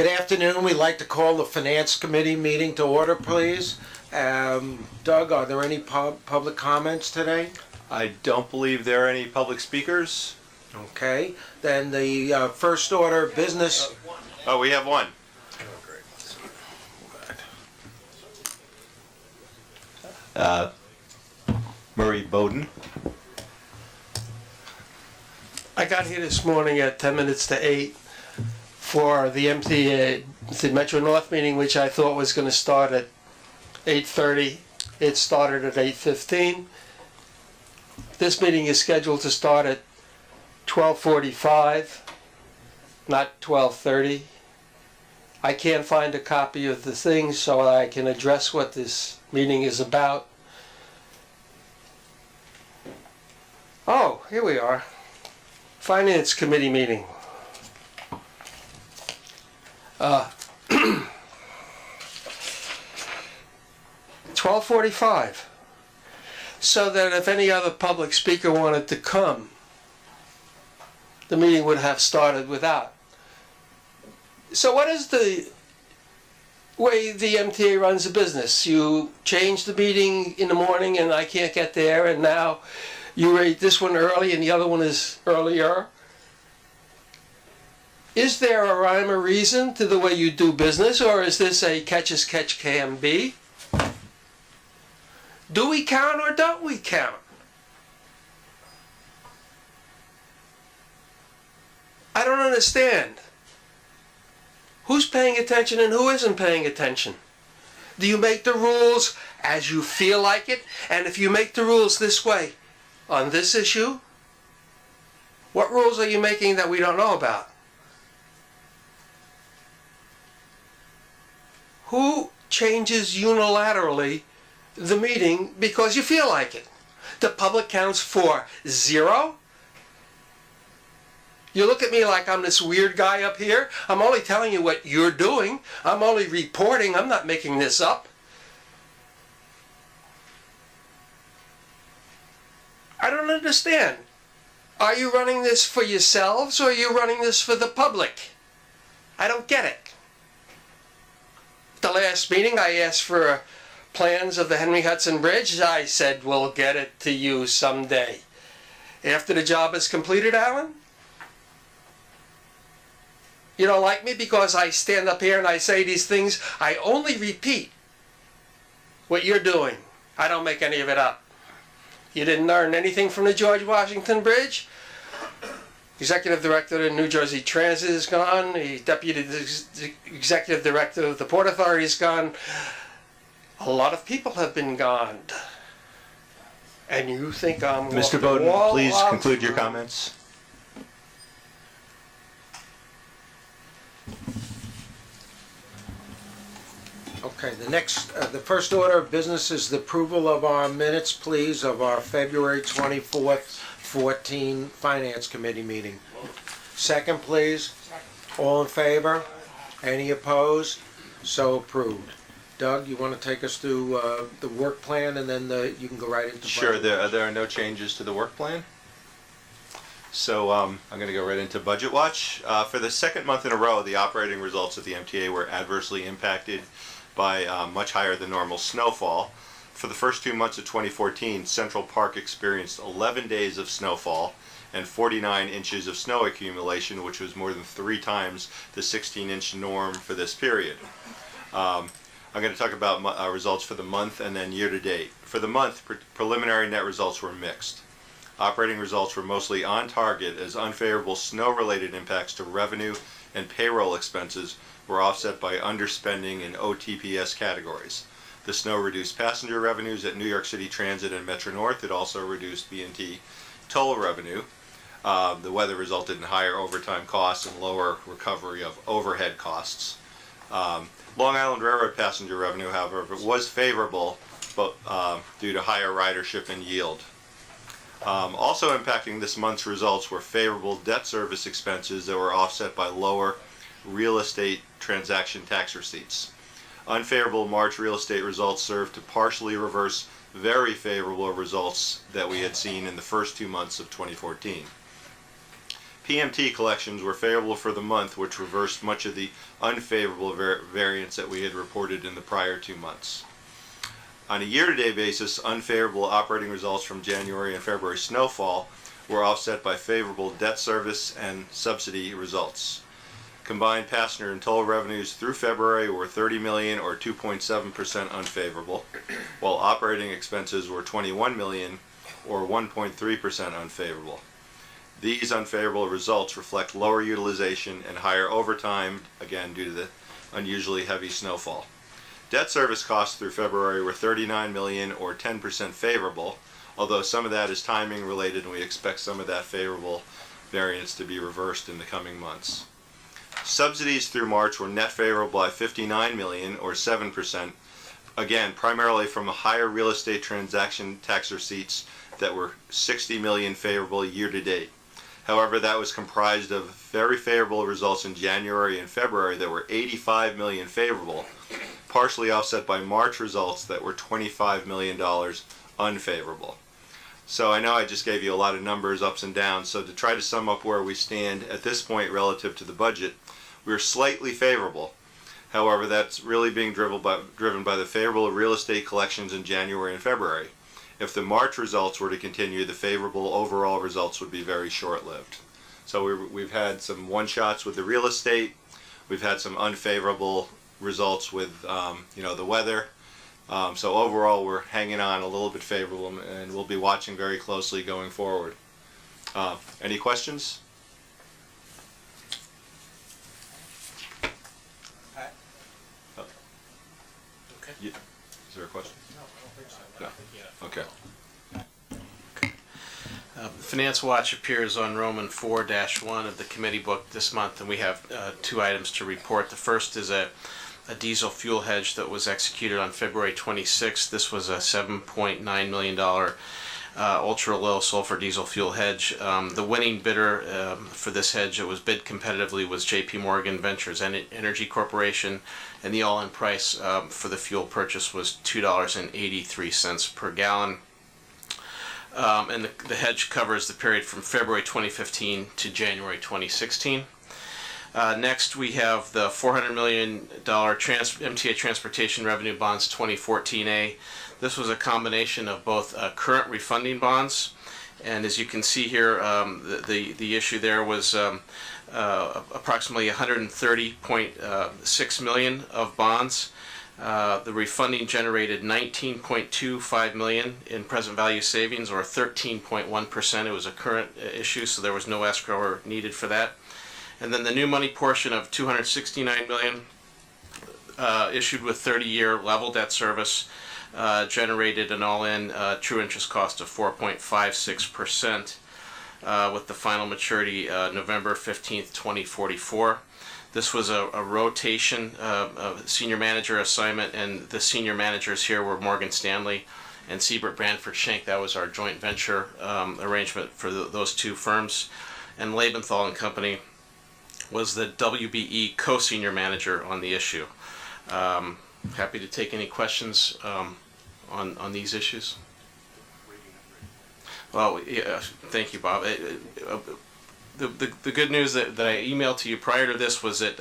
Good afternoon. We'd like to call the Finance Committee meeting to order, please. Doug, are there any public comments today? I don't believe there are any public speakers. Okay. Then the first order of business. Oh, we have one. Murray Bowden. I got here this morning at 10 minutes to 8 for the MTA, the Metro North meeting, which I thought was going to start at 8:30. It started at 8:15. This meeting is scheduled to start at 12:45, not 12:30. I can't find a copy of the thing so I can address what this meeting is about. Oh, here we are. Finance Committee meeting. 12:45. So that if any other public speaker wanted to come, the meeting would have started without. So what is the way the MTA runs a business? You change the meeting in the morning and I can't get there, and now you rate this one early and the other one is earlier. Is there a rhyme or reason to the way you do business, or is this a catch as catch can be? Do we count or don't we count? I don't understand. Who's paying attention and who isn't paying attention? Do you make the rules as you feel like it? And if you make the rules this way on this issue, what rules are you making that we don't know about? Who changes unilaterally the meeting because you feel like it? The public counts for 0? You look at me like I'm this weird guy up here. I'm only telling you what you're doing. I'm only reporting. I'm not making this up. I don't understand. Are you running this for yourselves or are you running this for the public? I don't get it. The last meeting I asked for plans of the Henry Hudson Bridge. I said we'll get it to you someday. After the job is completed, Alan? You don't like me because I stand up here and I say these things. I only repeat what you're doing. I don't make any of it up. You didn't learn anything from the George Washington Bridge? Executive Director of the New Jersey Transit is gone. The Deputy Executive Director of the Port Authority is gone. A lot of people have been gone. And you think I'm... Mr. Bowden, please conclude your comments. Okay, the first order of business is the approval of our minutes, please, of our February 24th, 14 Finance Committee meeting. Second, please. All in favor? Any opposed? So approved. Doug, you want to take us through the work plan, and then you can go right into budget? Sure. There are no changes to the work plan. So I'm going to go right into Budget Watch. For the second month in a row, the operating results of the MTA were adversely impacted by much higher than normal snowfall. For the first 2 months of 2014, Central Park experienced 11 days of snowfall and 49 inches of snow accumulation, which was more than 3 times the 16-inch norm for this period. I'm going to talk about results for the month and then year-to-date. For the month, preliminary net results were mixed. Operating results were mostly on target as unfavorable snow-related impacts to revenue and payroll expenses were offset by underspending in OTPS categories. The snow reduced passenger revenues at New York City Transit and Metro North. It also reduced B&T toll revenue. The weather resulted in higher overtime costs and lower recovery of overhead costs. Long Island Railroad passenger revenue, however, was favorable but due to higher ridership and yield. Also impacting this month's results were favorable debt service expenses that were offset by lower real estate transaction tax receipts. Unfavorable March real estate results served to partially reverse very favorable results that we had seen in the first 2 months of 2014. PMT collections were favorable for the month, which reversed much of the unfavorable variance that we had reported in the prior 2 months. On a year-to-date basis, unfavorable operating results from January and February snowfall were offset by favorable debt service and subsidy results. Combined passenger and toll revenues through February were $30 million or 2.7% unfavorable, while operating expenses were $21 million or 1.3% unfavorable. These unfavorable results reflect lower utilization and higher overtime, again due to the unusually heavy snowfall. Debt service costs through February were $39 million or 10% favorable, although some of that is timing related and we expect some of that favorable variance to be reversed in the coming months. Subsidies through March were net favorable by $59 million or 7%, again primarily from a higher real estate transaction tax receipts that were $60 million favorable year to date. However, that was comprised of very favorable results in January and February that were $85 million favorable, partially offset by March results that were $25 million unfavorable. So I know I just gave you a lot of numbers, ups and downs, so to try to sum up where we stand at this point relative to the budget, we're slightly favorable. However, that's really being driven by the favorable real estate collections in January and February. If the March results were to continue, the favorable overall results would be very short-lived. So we've had some one-shots with the real estate, we've had some unfavorable results with the weather. So overall, we're hanging on a little bit favorable, and we'll be watching very closely going forward. Any questions? Pat? Okay. Yeah. Is there a question? No, I don't think so. No. Okay. Finance Watch appears on Roman 4-1 of the committee book this month, and we have 2 items to report. The first is a diesel fuel hedge that was executed on February 26th. This was a $7.9 million ultra low sulfur diesel fuel hedge. The winning bidder for this hedge, it was bid competitively, was JP Morgan Ventures Energy Corporation, and the all-in price for the fuel purchase was $2.83 per gallon. And the hedge covers the period from February 2015 to January 2016. Next, we have the $400 million MTA Transportation Revenue Bonds 2014A. This was a combination of both current refunding bonds, and as you can see here, the issue there was approximately $130.6 million of bonds. The refunding generated $19.25 million in present value savings, or 13.1%. It was a current issue, so there was no escrow needed for that. And then the new money portion of $269 million issued with 30-year level debt service generated an all-in true interest cost of 4.56%, with the final maturity November 15th, 2044. This was a rotation senior manager assignment, and the senior managers here were Morgan Stanley and Siebert Branford Schenck. That was our joint venture arrangement for those 2 firms. And Labenthal and Company was the WBE co-senior manager on the issue. Happy to take any questions on these issues. Well, yeah, thank you, Bob. The good news that I emailed to you prior to this was that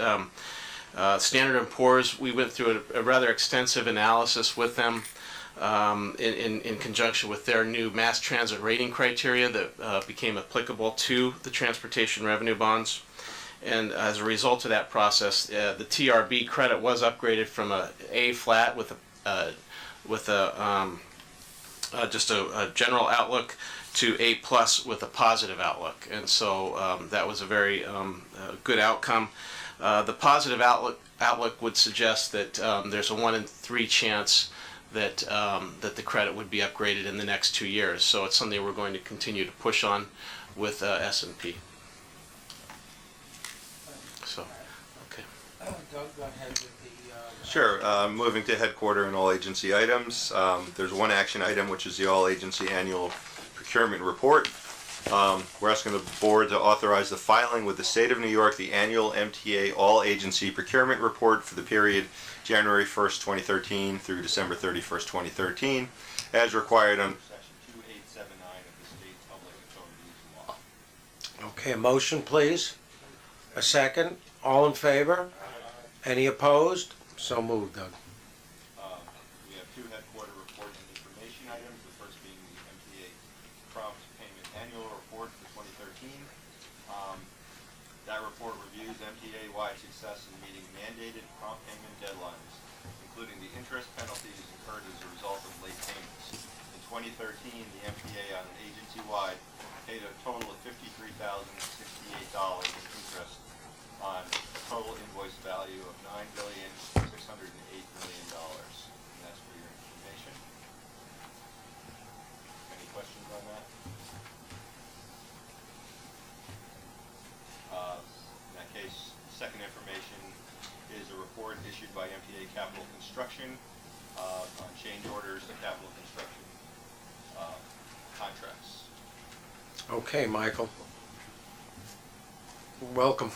Standard & Poor's, we went through a rather extensive analysis with them in conjunction with their new mass transit rating criteria that became applicable to the transportation revenue bonds. And as a result of that process, the TRB credit was upgraded from a A flat with just a general outlook to A plus with a positive outlook, and so that was a very good outcome. The positive outlook would suggest that there's a 1 in 3 chance that that the credit would be upgraded in the next 2 years. So it's something we're going to continue to push on with S&P. So, okay. Doug, go ahead with the... Sure. Moving to headquarter and all agency items. There's one action item, which is the all agency annual procurement report. We're asking the board to authorize the filing with the state of New York the annual MTA all agency procurement report for the period January 1st, 2013 through December 31st, 2013, as required under Section 2879 of the State Public Authorities Law. Okay, a motion, please. A second. All in favor? Any opposed? So moved, Doug. We have two headquarter report and information items, the first being the MTA prompt payment annual report for 2013. That report reviews MTA-wide success in meeting mandated prompt payment deadlines, including the interest penalties incurred as a result of late payments. In 2013, the MTA on an agency-wide paid a total of $53,068 in interest on a total invoice value of $9,608,000,000. And that's for your information. Any questions on that? In that case, second information is a report issued by MTA Capital Construction on change orders to capital construction contracts. Okay, Michael. Welcome.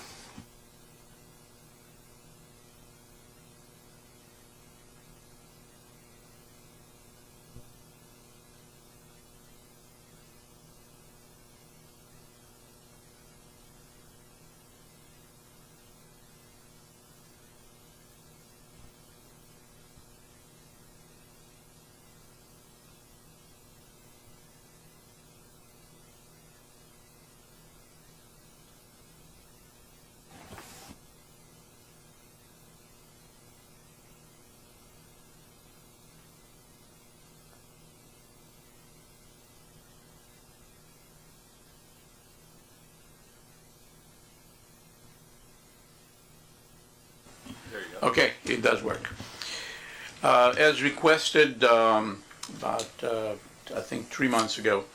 There you go. Okay, it does work. As requested about, I think, 3 months ago,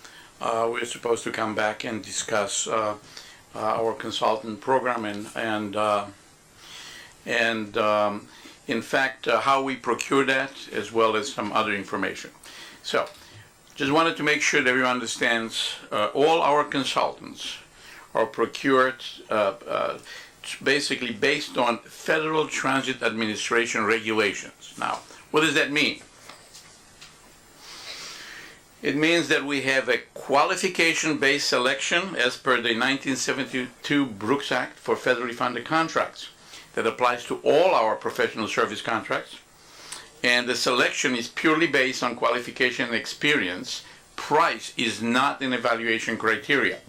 we were supposed to come back and discuss our consultant program and in fact, how we procure that, as well as some other information. So, just wanted to make sure that everyone understands all our consultants are procured basically based on Federal Transit Administration regulations. Now, what does that mean? It means that we have a qualification-based selection as per the 1972 Brooks Act for federally funded contracts that applies to all our professional service contracts. And the selection is purely based on qualification and experience. Price is not an evaluation criteria.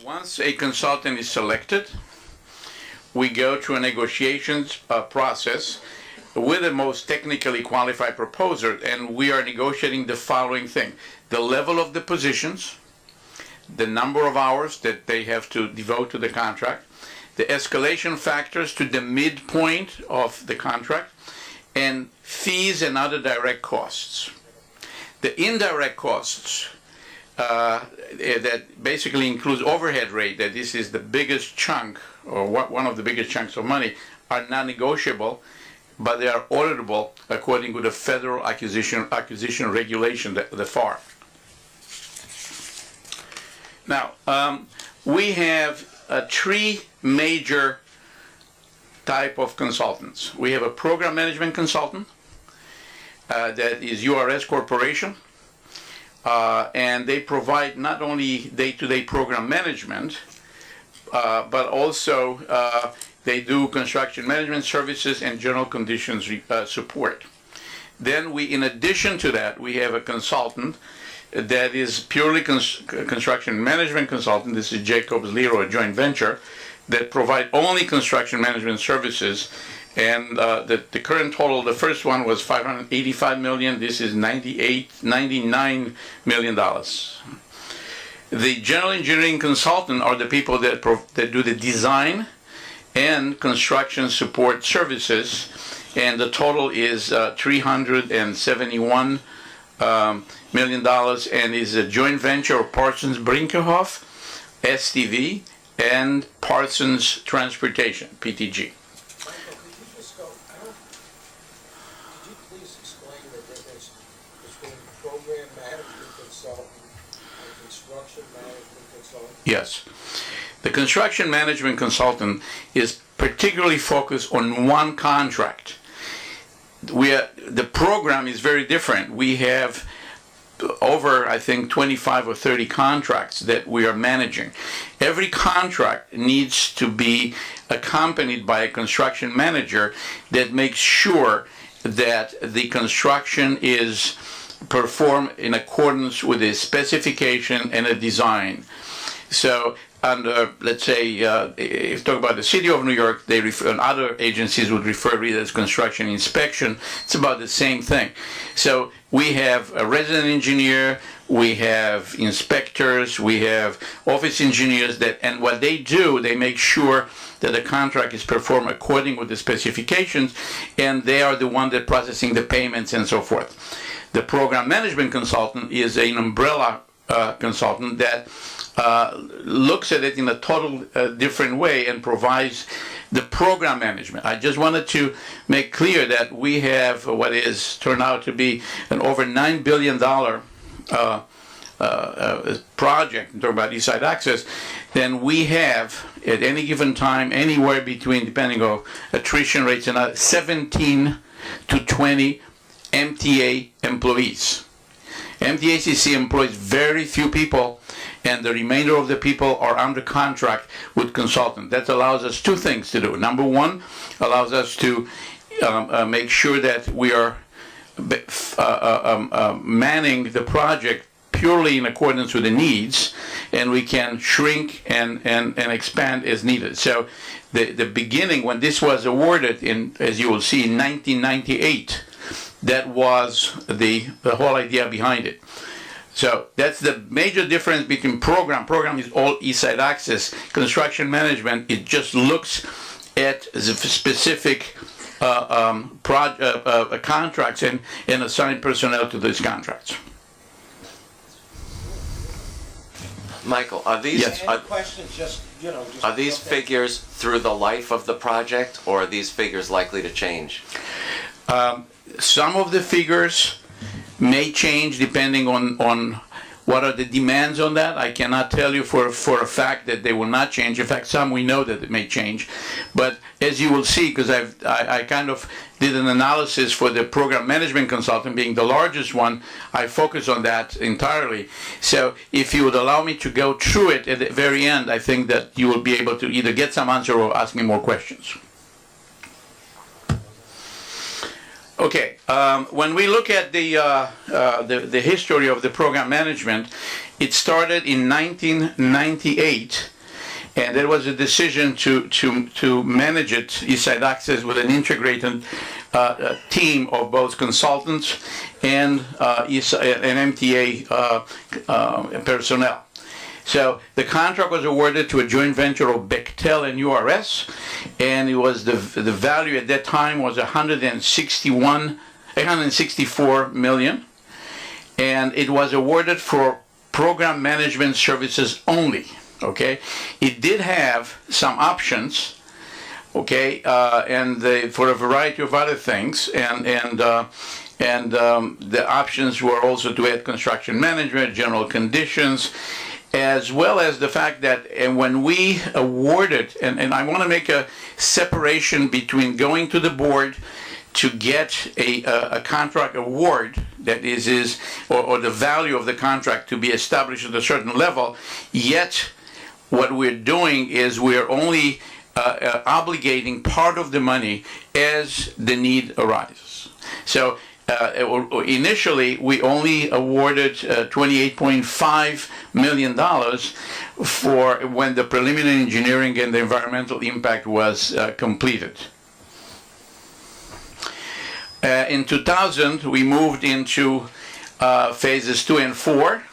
Once a consultant is selected, we go through a negotiations process with the most technically qualified proposer, and we are negotiating the following thing: the level of the positions, the number of hours that they have to devote to the contract, the escalation factors to the midpoint of the contract, and fees and other direct costs. The indirect costs that basically includes overhead rate, that this is the biggest chunk, or one of the biggest chunks of money, are non-negotiable, but they are auditable according to the Federal Acquisition Regulation, the FAR. Now, we have three major type of consultants. We have a program management consultant that is URS Corporation, and they provide not only day-to-day program management, but also they do construction management services and general conditions support. Then in addition to that, we have a consultant that is purely construction management consultant. This is Jacobs Leroy, a joint venture, that provide only construction management services. And the current total, the first one was $585 million. This is $99 million. The general engineering consultant are the people that do the design and construction support services, and the total is $371 million, and is a joint venture of Parsons Brinckerhoff, STV, and Parsons Transportation, PTG. Michael, could you just go, could you please explain the difference between program management consultant and construction management consultant? Yes. The construction management consultant is particularly focused on one contract. The program is very different. We have over, I think, 25 or 30 contracts that we are managing. Every contract needs to be accompanied by a construction manager that makes sure that the construction is performed in accordance with the specification and a design. So, under, let's say, if you talk about the City of New York, they refer, and other agencies would refer to it as construction inspection. It's about the same thing. So we have a resident engineer, we have inspectors, we have office engineers that, and what they do, they make sure that the contract is performed according with the specifications, and they are the one that processing the payments and so forth. The program management consultant is an umbrella consultant that looks at it in a total different way and provides the program management. I just wanted to make clear that we have what is turned out to be an over $9 billion project, talking about East Side Access, then we have at any given time anywhere between, depending on attrition rates, and 17 to 20 MTA employees. MTACC employs very few people, and the remainder of the people are under contract with consultants. That allows us two things to do. Number one, allows us to make sure that we are manning the project purely in accordance with the needs, and we can shrink and expand as needed. So the beginning, when this was awarded in, as you will see, in 1998, that was the whole idea behind it. So that's the major difference between program. Program is all East Side Access. Construction management, it just looks at the specific contracts and assign personnel to those contracts. Michael, are these Yes. Questions, just, just. are these figures through the life of the project, or are these figures likely to change? Some of the figures may change depending on what are the demands on that. I cannot tell you for a fact that they will not change. In fact, some we know that it may change. But as you will see, because I kind of did an analysis for the program management consultant being the largest one, I focus on that entirely. So if you would allow me to go through it at the very end, I think that you will be able to either get some answer or ask me more questions. Okay, when we look at the history of the program management, it started in 1998, and there was a decision to manage it, East Side Access, with an integrated team of both consultants and MTA personnel. So the contract was awarded to a joint venture of Bechtel and URS, and it was the value at that time was 864 million, and it was awarded for program management services only. Okay, it did have some options. Okay, and for a variety of other things, and the options were also to add construction management, general conditions, as well as the fact that when we awarded, and I want to make a separation between going to the board to get a contract award that or the value of the contract to be established at a certain level, yet what we're doing is we're only obligating part of the money as the need arises. So initially, we only awarded $28.5 million for when the preliminary engineering and the environmental impact was completed. In 2000, we moved into phases 2 and 4.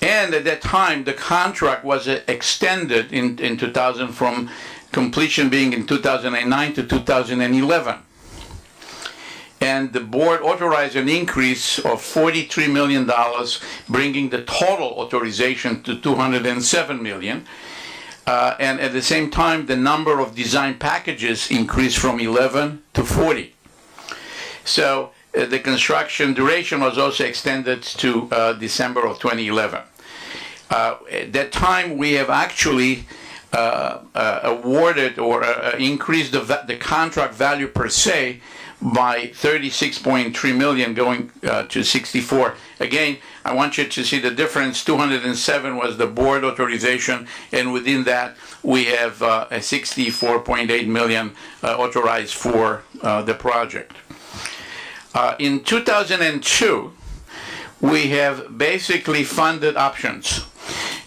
And at that time, the contract was extended in 2000 from completion being in 2009 to 2011. And the board authorized an increase of $43 million, bringing the total authorization to $207 million. And at the same time, the number of design packages increased from 11 to 40. So the construction duration was also extended to December of 2011. At that time, we have actually awarded or increased the contract value per se by 36.3 million, going to 64. Again, I want you to see the difference. 207 was the board authorization, and within that we have a 64.8 million authorized for the project. In 2002, we have basically funded options.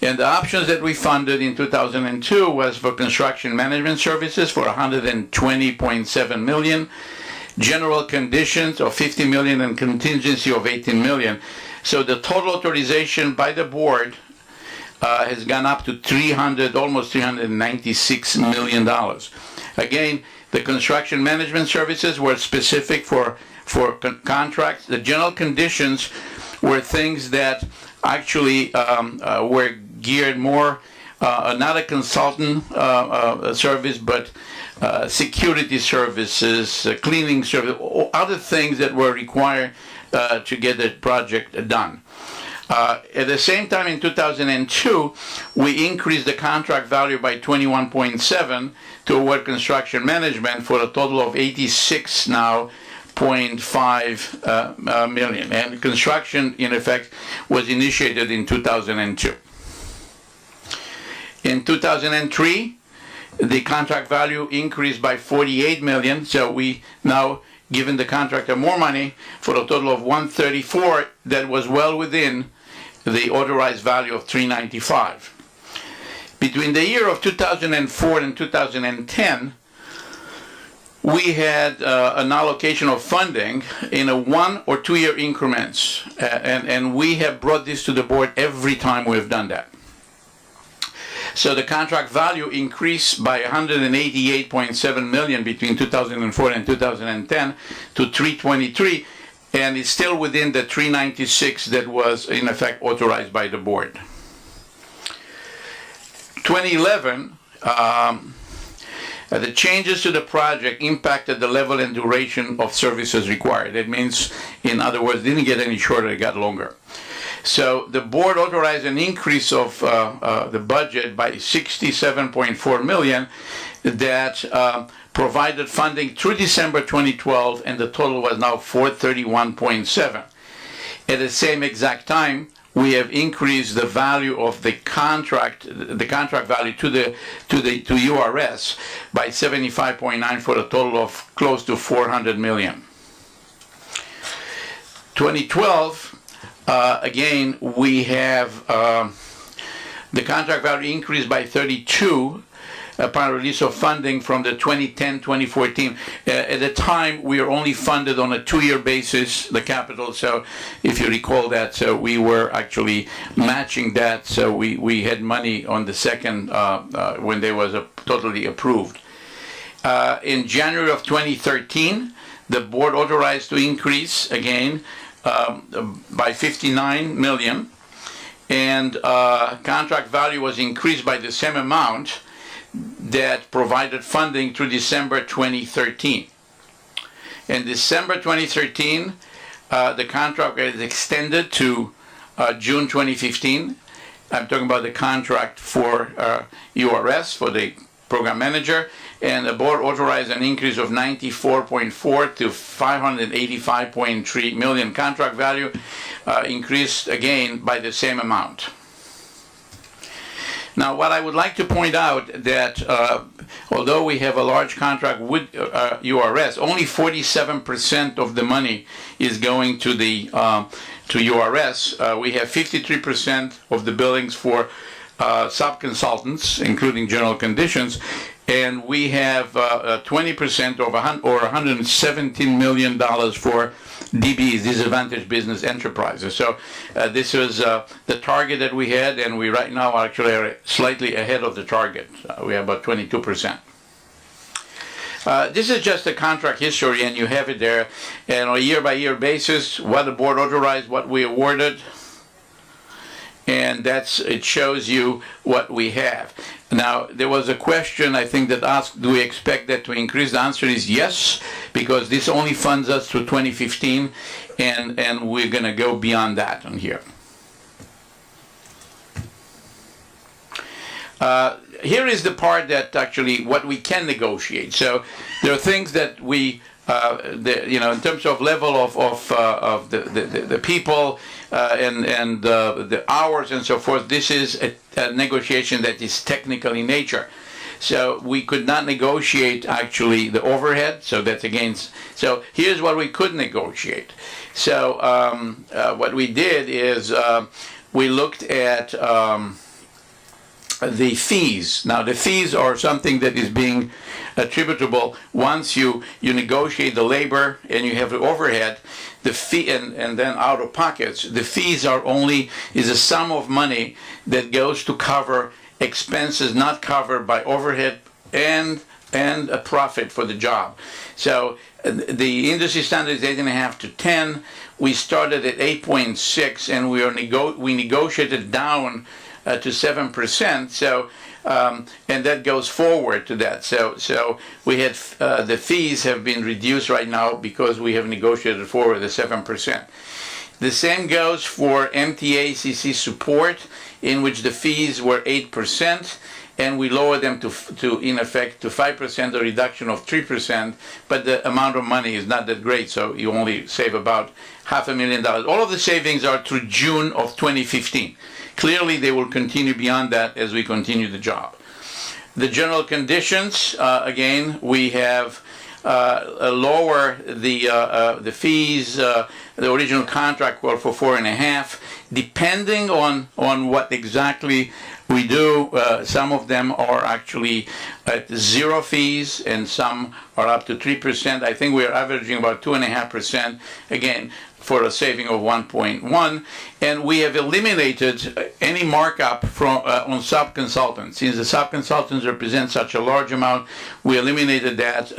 And the options that we funded in 2002 was for construction management services for 120.7 million, general conditions of 50 million, and contingency of 18 million. So the total authorization by the board has gone up to almost $396 million. Again, the construction management services were specific for contracts. The general conditions were things that actually were geared more, not a consultant service, but security services, cleaning service, other things that were required to get the project done. At the same time, in 2002, we increased the contract value by 21.7 to award construction management for a total of 86 now. 0.5 million, and construction in effect was initiated in 2002. In 2003, the contract value increased by 48 million, so we now given the contractor more money for a total of 134 that was well within the authorized value of 395. Between the year of 2004 and 2010, we had an allocation of funding in a 1 or 2 year increments, and we have brought this to the board every time we've done that. So the contract value increased by 188.7 million between 2004 and 2010 to 323, and it's still within the 396 that was in effect authorized by the board. 2011, the changes to the project impacted the level and duration of services required. It means, in other words, didn't get any shorter, it got longer. So the board authorized an increase of the budget by 67.4 million that provided funding through December 2012, and the total was now 431.7. At the same exact time, we have increased the value of the contract value to URS by 75.9 for a total of close to 400 million. 2012, again, we have the contract value increased by 32 upon release of funding from the 2010-2014. At the time, we were only funded on a 2-year basis, the capital, so if you recall that, so we were actually matching that, so we had money on the second, when they was totally approved. In January of 2013, the board authorized to increase, again, by 59 million, and contract value was increased by the same amount that provided funding through December 2013. In December 2013, the contract was extended to June 2015. I'm talking about the contract for URS, for the program manager, and the board authorized an increase of 94.4 to 585.3 million. Contract value increased again by the same amount. Now, what I would like to point out that although we have a large contract with URS, only 47% of the money is going to the to URS. We have 53% of the billings for sub-consultants, including general conditions, and we have 20% or $117 million for DBs, disadvantaged business enterprises. So this was the target that we had, and we right now actually are slightly ahead of the target. We have about 22%. This is just a contract history, and you have it there. And on a year-by-year basis, what the board authorized, what we awarded, and it shows you what we have. Now, there was a question, I think, that asked, do we expect that to increase? The answer is yes, because this only funds us through 2015, and we're going to go beyond that on here. Here is the part that actually what we can negotiate. So there are things that we in terms of level of the people and the hours and so forth, this is a negotiation that is technical in nature. So we could not negotiate actually the overhead. So that's against. So here's what we could negotiate. So what we did is we looked at the fees. Now the fees are something that is being attributable once you negotiate the labor and you have the overhead, the fee and then out of pockets. The fees is a sum of money that goes to cover expenses not covered by overhead and a profit for the job. So the industry standard is 8.5 to 10. We started at 8.6, and we negotiated down to 7%. So and that goes forward to that. So we had the fees have been reduced right now because we have negotiated forward the 7%. The same goes for MTA support, in which the fees were 8%, and we lowered them to in effect to 5%, a reduction of 3%, but the amount of money is not that great, so you only save about $500,000. All of the savings are through June of 2015. Clearly, they will continue beyond that as we continue the job. The general conditions, again, we have lower the fees. The original contract were for 4.5. Depending on what exactly we do, some of them are actually at 0 fees, and some are up to 3%. I think we are averaging about 2.5%. Again, for a saving of 1.1, and we have eliminated any markup from on sub-consultants. Since the sub-consultants represent such a large amount, we eliminated that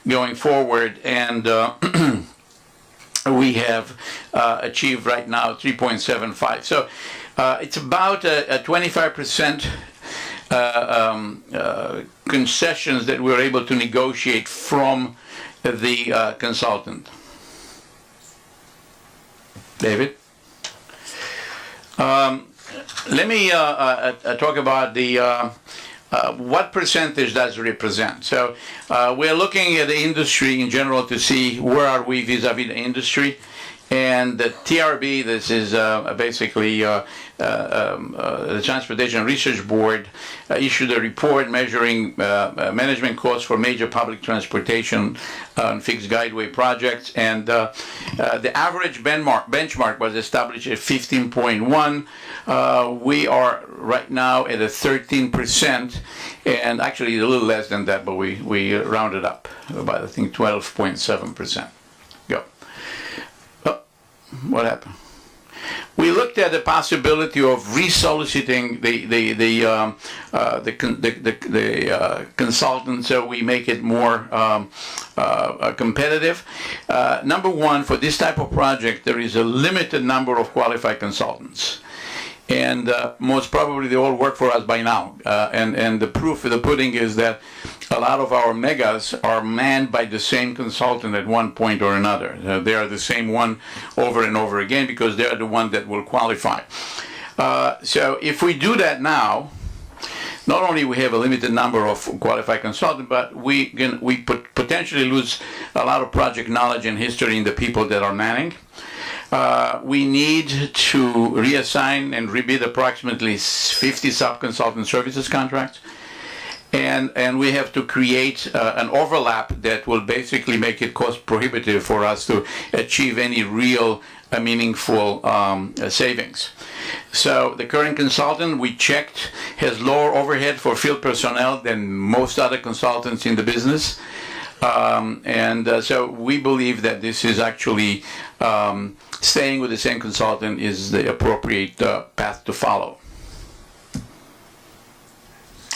going forward, and we have achieved right now 3.75. So it's about a 25% concessions that we're able to negotiate from the consultant. David? Let me talk about the what percentage does it represent. So we're looking at the industry in general to see where are we vis-a-vis the industry. And the TRB, this is basically the Transportation Research Board, issued a report measuring management costs for major public transportation and fixed guideway projects. And the average benchmark was established at 15.1. We are right now at a 13%, and actually a little less than that, but we rounded up about, I think, 12.7%. Go. What happened? We looked at the possibility of resoliciting the consultant, so we make it more competitive. Number one, for this type of project, there is a limited number of qualified consultants. And most probably they all work for us by now. And the proof of the pudding is that a lot of our megas are manned by the same consultant at one point or another. They are the same one over and over again because they are the one that will qualify. So if we do that now, not only we have a limited number of qualified consultants, but we potentially lose a lot of project knowledge and history in the people that are manning. We need to reassign and rebid approximately 50 sub-consultant services contracts. And we have to create an overlap that will basically make it cost prohibitive for us to achieve any real meaningful savings. So the current consultant we checked has lower overhead for field personnel than most other consultants in the business. So we believe that this is actually staying with the same consultant is the appropriate path to follow.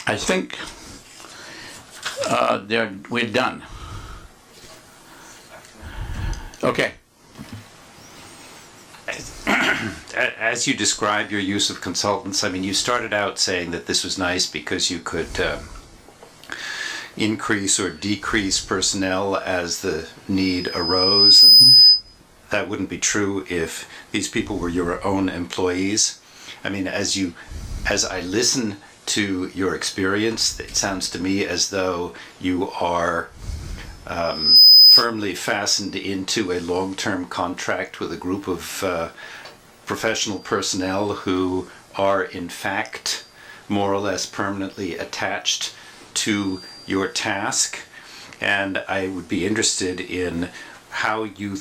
I think we're done. Okay. As you describe your use of consultants, I mean, you started out saying that this was nice because you could increase or decrease personnel as the need arose, and that wouldn't be true if these people were your own employees. I mean, as I listen to your experience, it sounds to me as though you are firmly fastened into a long-term contract with a group of professional personnel who are in fact more or less permanently attached to your task. And I would be interested in how you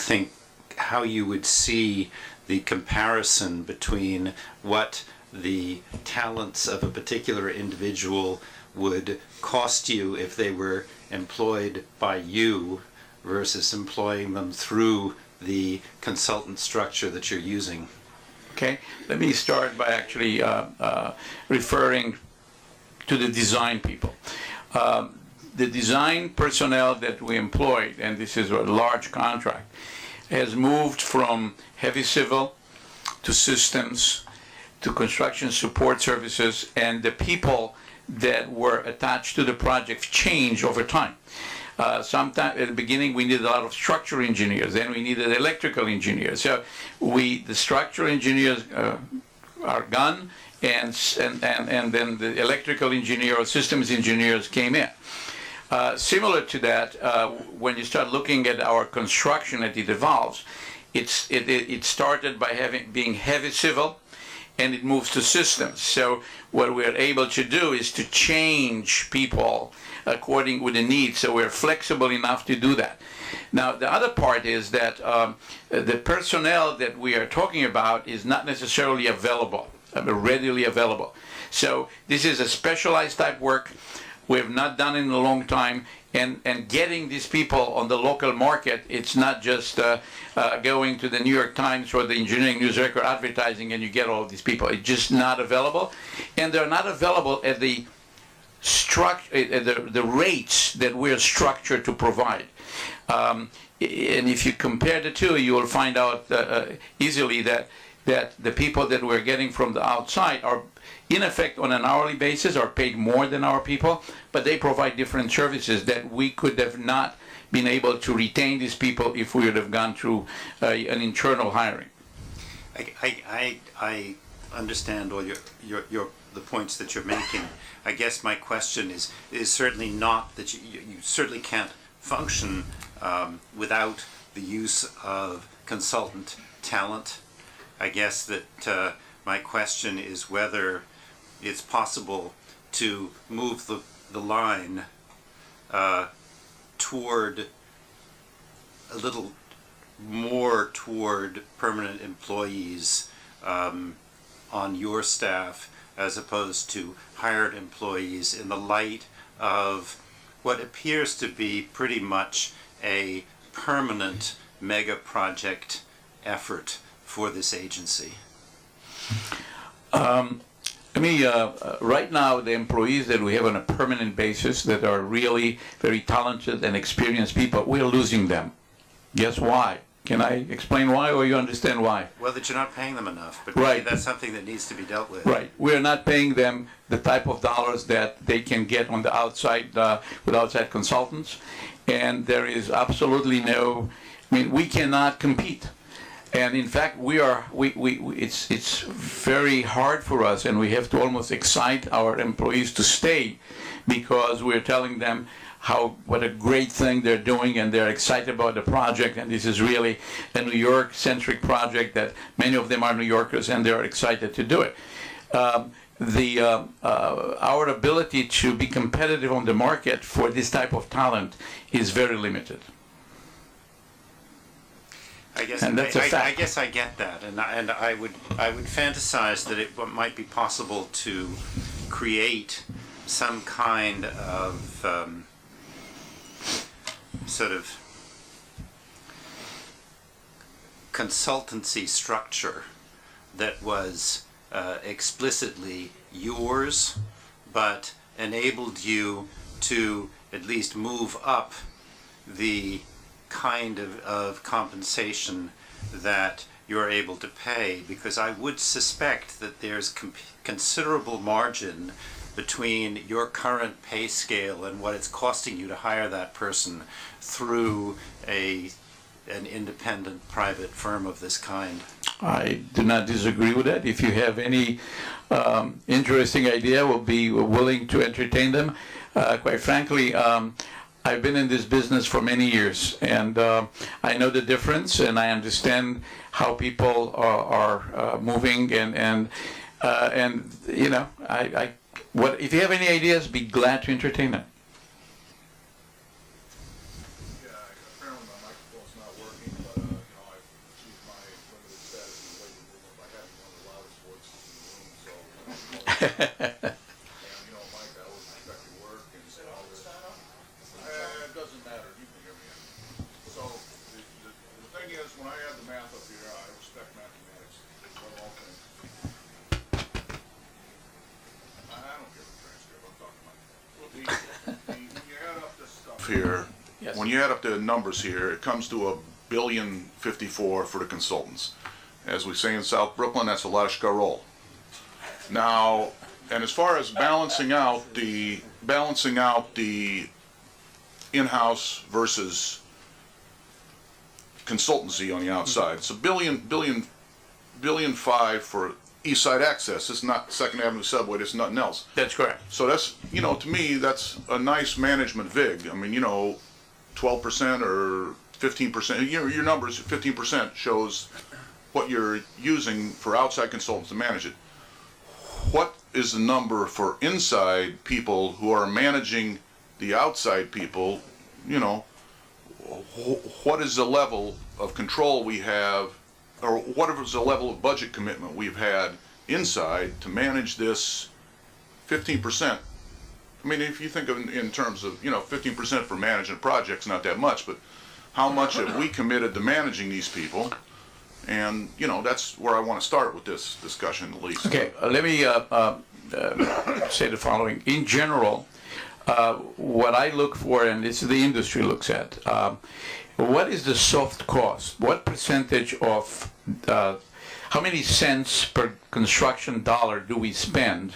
would see the comparison between what the talents of a particular individual would cost you if they were employed by you versus employing them through the consultant structure that you're using. Okay, let me start by actually referring to the design people. The design personnel that we employed, and this is a large contract, has moved from heavy civil to systems to construction support services, and the people that were attached to the project changed over time. Sometime at the beginning we needed a lot of structural engineers, then we needed electrical engineers. So the structural engineers are gone, and then the electrical engineer or systems engineers came in. Similar to that, when you start looking at our construction as it evolves, it started by being heavy civil, and it moves to systems. So what we're able to do is to change people according with the needs. So we're flexible enough to do that. Now, the other part is that the personnel that we are talking about is not necessarily available, readily available. So this is a specialized type work. We have not done it in a long time, and getting these people on the local market, it's not just going to the New York Times or the Engineering News Record advertising and you get all of these people. It's just not available, and they're not available at the rates that we're structured to provide. And if you compare the two, you will find out easily that the people that we're getting from the outside are, in effect, on an hourly basis, are paid more than our people, but they provide different services that we could have not been able to retain these people if we would have gone through an internal hiring. I understand all the points that you're making. I guess my question is certainly not that you certainly can't function without the use of consultant talent. I guess that my question is whether it's possible to move the line toward a little more toward permanent employees on your staff as opposed to hired employees in the light of what appears to be pretty much a permanent mega project effort for this agency. Right now, the employees that we have on a permanent basis that are really very talented and experienced people, we're losing them. Guess why? Can I explain why, or you understand why? Well, that you're not paying them enough, but right. That's something that needs to be dealt with. Right. We're not paying them the type of dollars that they can get on the outside with outside consultants, and there is absolutely we cannot compete. And in fact, it's very hard for us, and we have to almost excite our employees to stay, because we're telling them what a great thing they're doing, and they're excited about the project, and this is really a New York-centric project that many of them are New Yorkers, and they're excited to do it. Our ability to be competitive on the market for this type of talent is very limited. I guess I guess I get that, and I would fantasize that it might be possible to create some kind of sort of consultancy structure that was explicitly yours, but enabled you to at least move up the kind of compensation that you're able to pay, because I would suspect that there's considerable margin between your current pay scale and what it's costing you to hire that person through an independent private firm of this kind. I do not disagree with that. If you have any interesting idea, we'll be willing to entertain them. Quite frankly, I've been in this business for many years, and I know the difference, and I understand how people are moving, and you know, what if you have any ideas, be glad to entertain them. Yeah, apparently my microphone's not working, but, you know, I've achieved my limited status in the weight room by having one of the loudest voices in the room, so. And, you know, Mike, I always respect your work and all this. It doesn't matter, you can hear me. So, the thing is, when I add the math up here, I respect mathematics, above all things. I don't give a transcript, I'm talking about. When you add up this stuff here, Yes. when you add up the numbers here, it comes to $1,054,000,000 for the consultants. As we say in South Brooklyn, that's a lot of scroll. Now, and as far as balancing out the in-house versus consultancy on the outside, it's $1.5 billion for East Side Access. It's not Second Avenue Subway, it's nothing else. That's correct. So that's, you know, to me, that's a nice management vig. I mean, you know, 12% or 15%, your numbers, 15% shows what you're using for outside consultants to manage it. What is the number for inside people who are managing the outside people? You know, what is the level of control we have, or what is the level of budget commitment we've had inside to manage this 15%? I mean, if you think of in terms of, you know, 15% for managing projects, not that much, but how much have we committed to managing these people? And, you know, that's where I want to start with this discussion at least. Okay, let me say the following. In general, what I look for, and this is the industry looks at, what is the soft cost? What percentage of, how many cents per construction dollar do we spend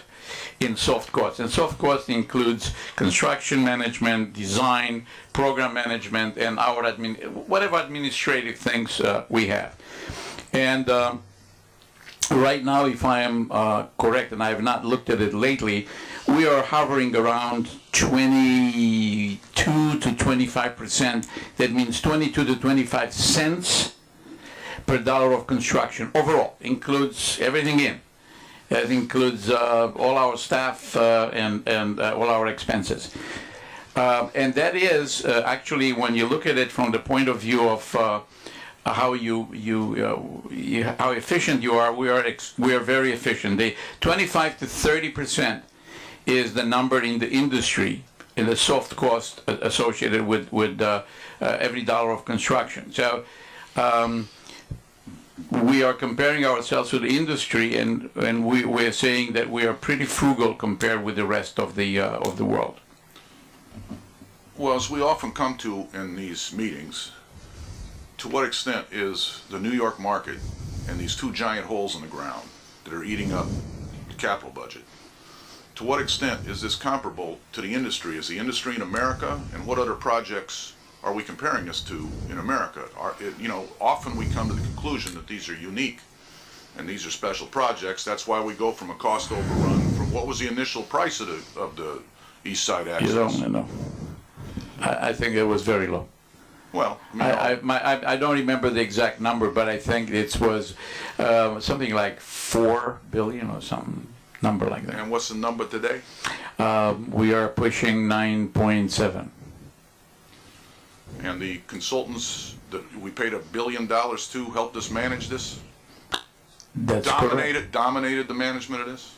in soft costs? And soft cost includes construction management, design, program management, and our whatever administrative things we have. And right now, if I am correct, and I have not looked at it lately, we are hovering around 22 to 25%. That means 22 to 25 cents per dollar of construction overall. Includes everything in. That includes all our staff and all our expenses. And that is actually, when you look at it from the point of view of how how efficient you are, we are very efficient. The 25 to 30% is the number in the industry in the soft cost associated with every dollar of construction. So we are comparing ourselves to the industry, and we're saying that we are pretty frugal compared with the rest of the world. Well, as we often come to in these meetings, to what extent is the New York market and these two giant holes in the ground that are eating up the capital budget, to what extent is this comparable to the industry? Is the industry in America, and what other projects are we comparing this to in America? You know, often we come to the conclusion that these are unique and these are special projects. That's why we go from a cost overrun from what was the initial price of the East Side Access? You don't know. I think it was very low. Well, I don't remember the exact number, but I think it was something like 4 billion or some number like that. and what's the number today? We are pushing 9.7. And the consultants that we paid $1 billion to helped us manage this, That's correct. dominated the management of this.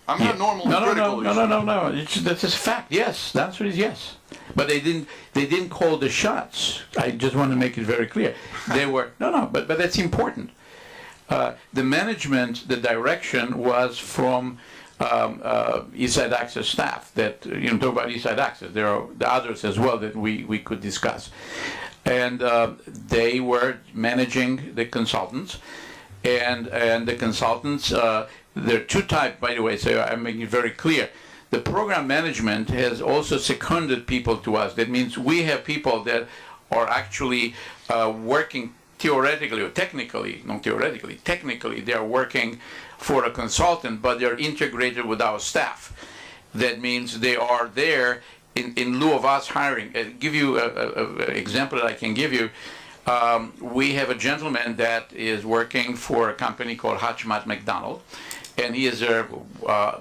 I'm not normally critical. No. That's a fact. Yes, the answer is yes. But they didn't call the shots. I just want to make it very clear. They were but that's important. The management, the direction was from East Side Access staff. That talk about East Side Access. There are the others as well that we could discuss, and they were managing the consultants, and the consultants. There are two types, by the way, so I'm making it very clear. The program management has also seconded people to us. That means we have people that are actually working theoretically or technically, not theoretically, technically they are working for a consultant, but they're integrated with our staff. That means they are there in lieu of us hiring, give you an example that I can give you. We have a gentleman that is working for a company called Hotchmot McDonald, and he is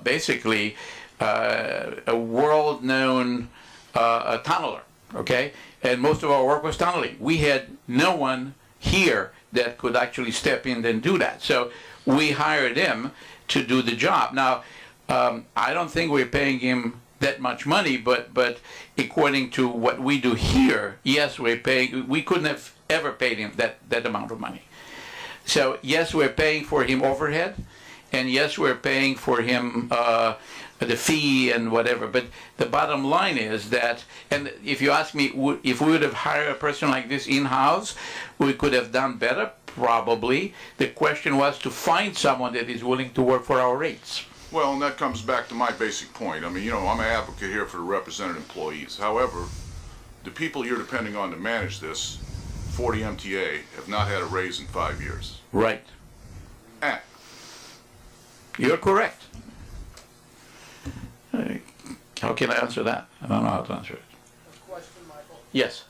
basically a world-known tunneler, okay? And most of our work was tunneling. We had no one here that could actually step in and do that. So we hired him to do the job. Now, I don't think we're paying him that much money, but according to what we do here, yes, we're paying. We couldn't have ever paid him that amount of money. So yes, we're paying for him overhead, and yes, we're paying for him the fee and whatever. But the bottom line is that, and if you ask me, if we would have hired a person like this in-house, we could have done better, probably. The question was to find someone that is willing to work for our rates. Well, and that comes back to my basic point. I mean, you know, I'm an advocate here for the represented employees. However, the people you're depending on to manage this, 40 MTA, have not had a raise in 5 years. Right. And You're correct. How can I answer that? I don't know how to answer it. Question, Michael. Yes.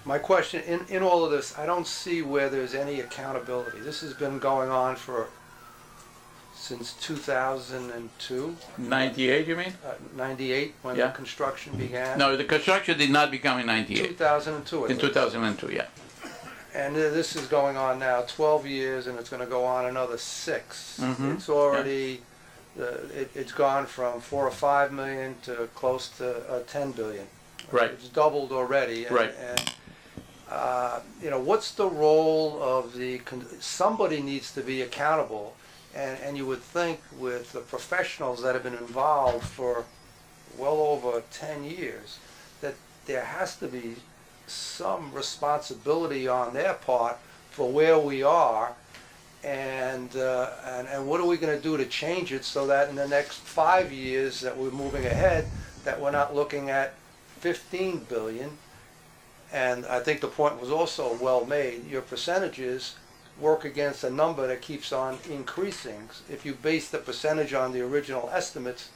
My question, in all of this, I don't see where there's any accountability. This has been going on since 2002, 98, you mean? 98, when Yeah. the construction began. No, the construction did not become in 98. 2002. In 2002, yeah. And this is going on now 12 years, and it's going to go on another 6. Mhm. It's already, it's gone from 4 or 5 million to close to 10 billion. Right. It's doubled already. Right. And you know, what's the role of somebody needs to be accountable, and you would think with the professionals that have been involved for well over 10 years, that there has to be some responsibility on their part for where we are, and what are we going to do to change it so that in the next 5 years that we're moving ahead, that we're not looking at 15 billion. And I think the point was also well made. Your percentages work against a number that keeps on increasing. If you base the percentage on the original estimates,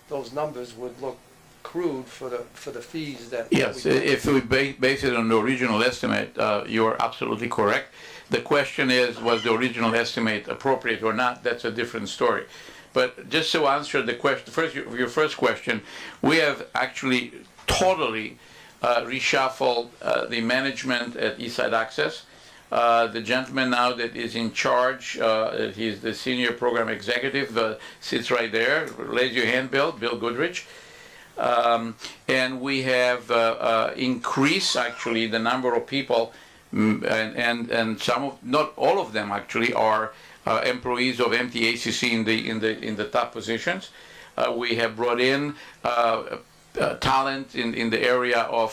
those numbers would look crude for the fees that. Yes, if we base it on the original estimate, you're absolutely correct. The question is, was the original estimate appropriate or not? That's a different story. But just to answer the question, your first question, we have actually totally reshuffle the management at Eastside Access. The gentleman now that is in charge, he's the senior program executive, sits right there. Raise your hand, Bill Goodrich. And we have increased actually the number of people, and some of, not all of them actually, are employees of MTACC in the top positions. We have brought in talent in the area of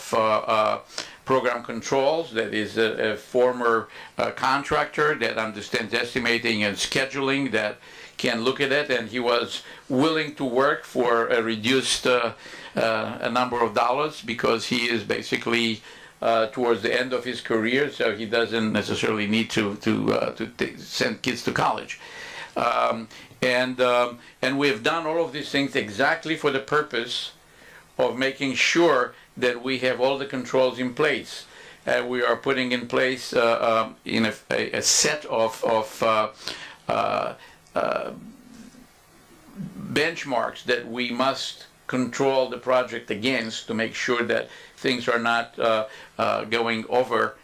program controls. That is a former contractor that understands estimating and scheduling, that can look at it, and he was willing to work for a reduced a number of dollars, because he is basically towards the end of his career, so he doesn't necessarily need to send kids to college. And we have done all of these things exactly for the purpose of making sure that we have all the controls in place. We are putting in place in a set of benchmarks that we must control the project against, to make sure that things are not going over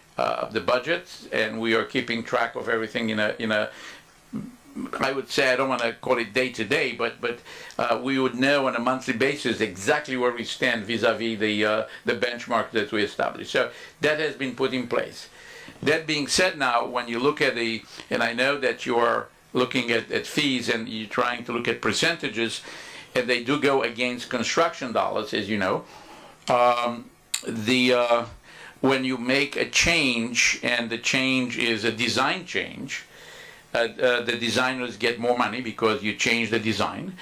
the budget, and we are keeping track of everything in a I would say, I don't want to call it day to day, but we would know on a monthly basis exactly where we stand vis-a-vis the benchmark that we established. So that has been put in place. That being said, now when you look at and I know that you are looking at fees and you're trying to look at percentages, and they do go against construction dollars, as you know. When you make a change, and the change is a design change, the designers get more money because you change the design.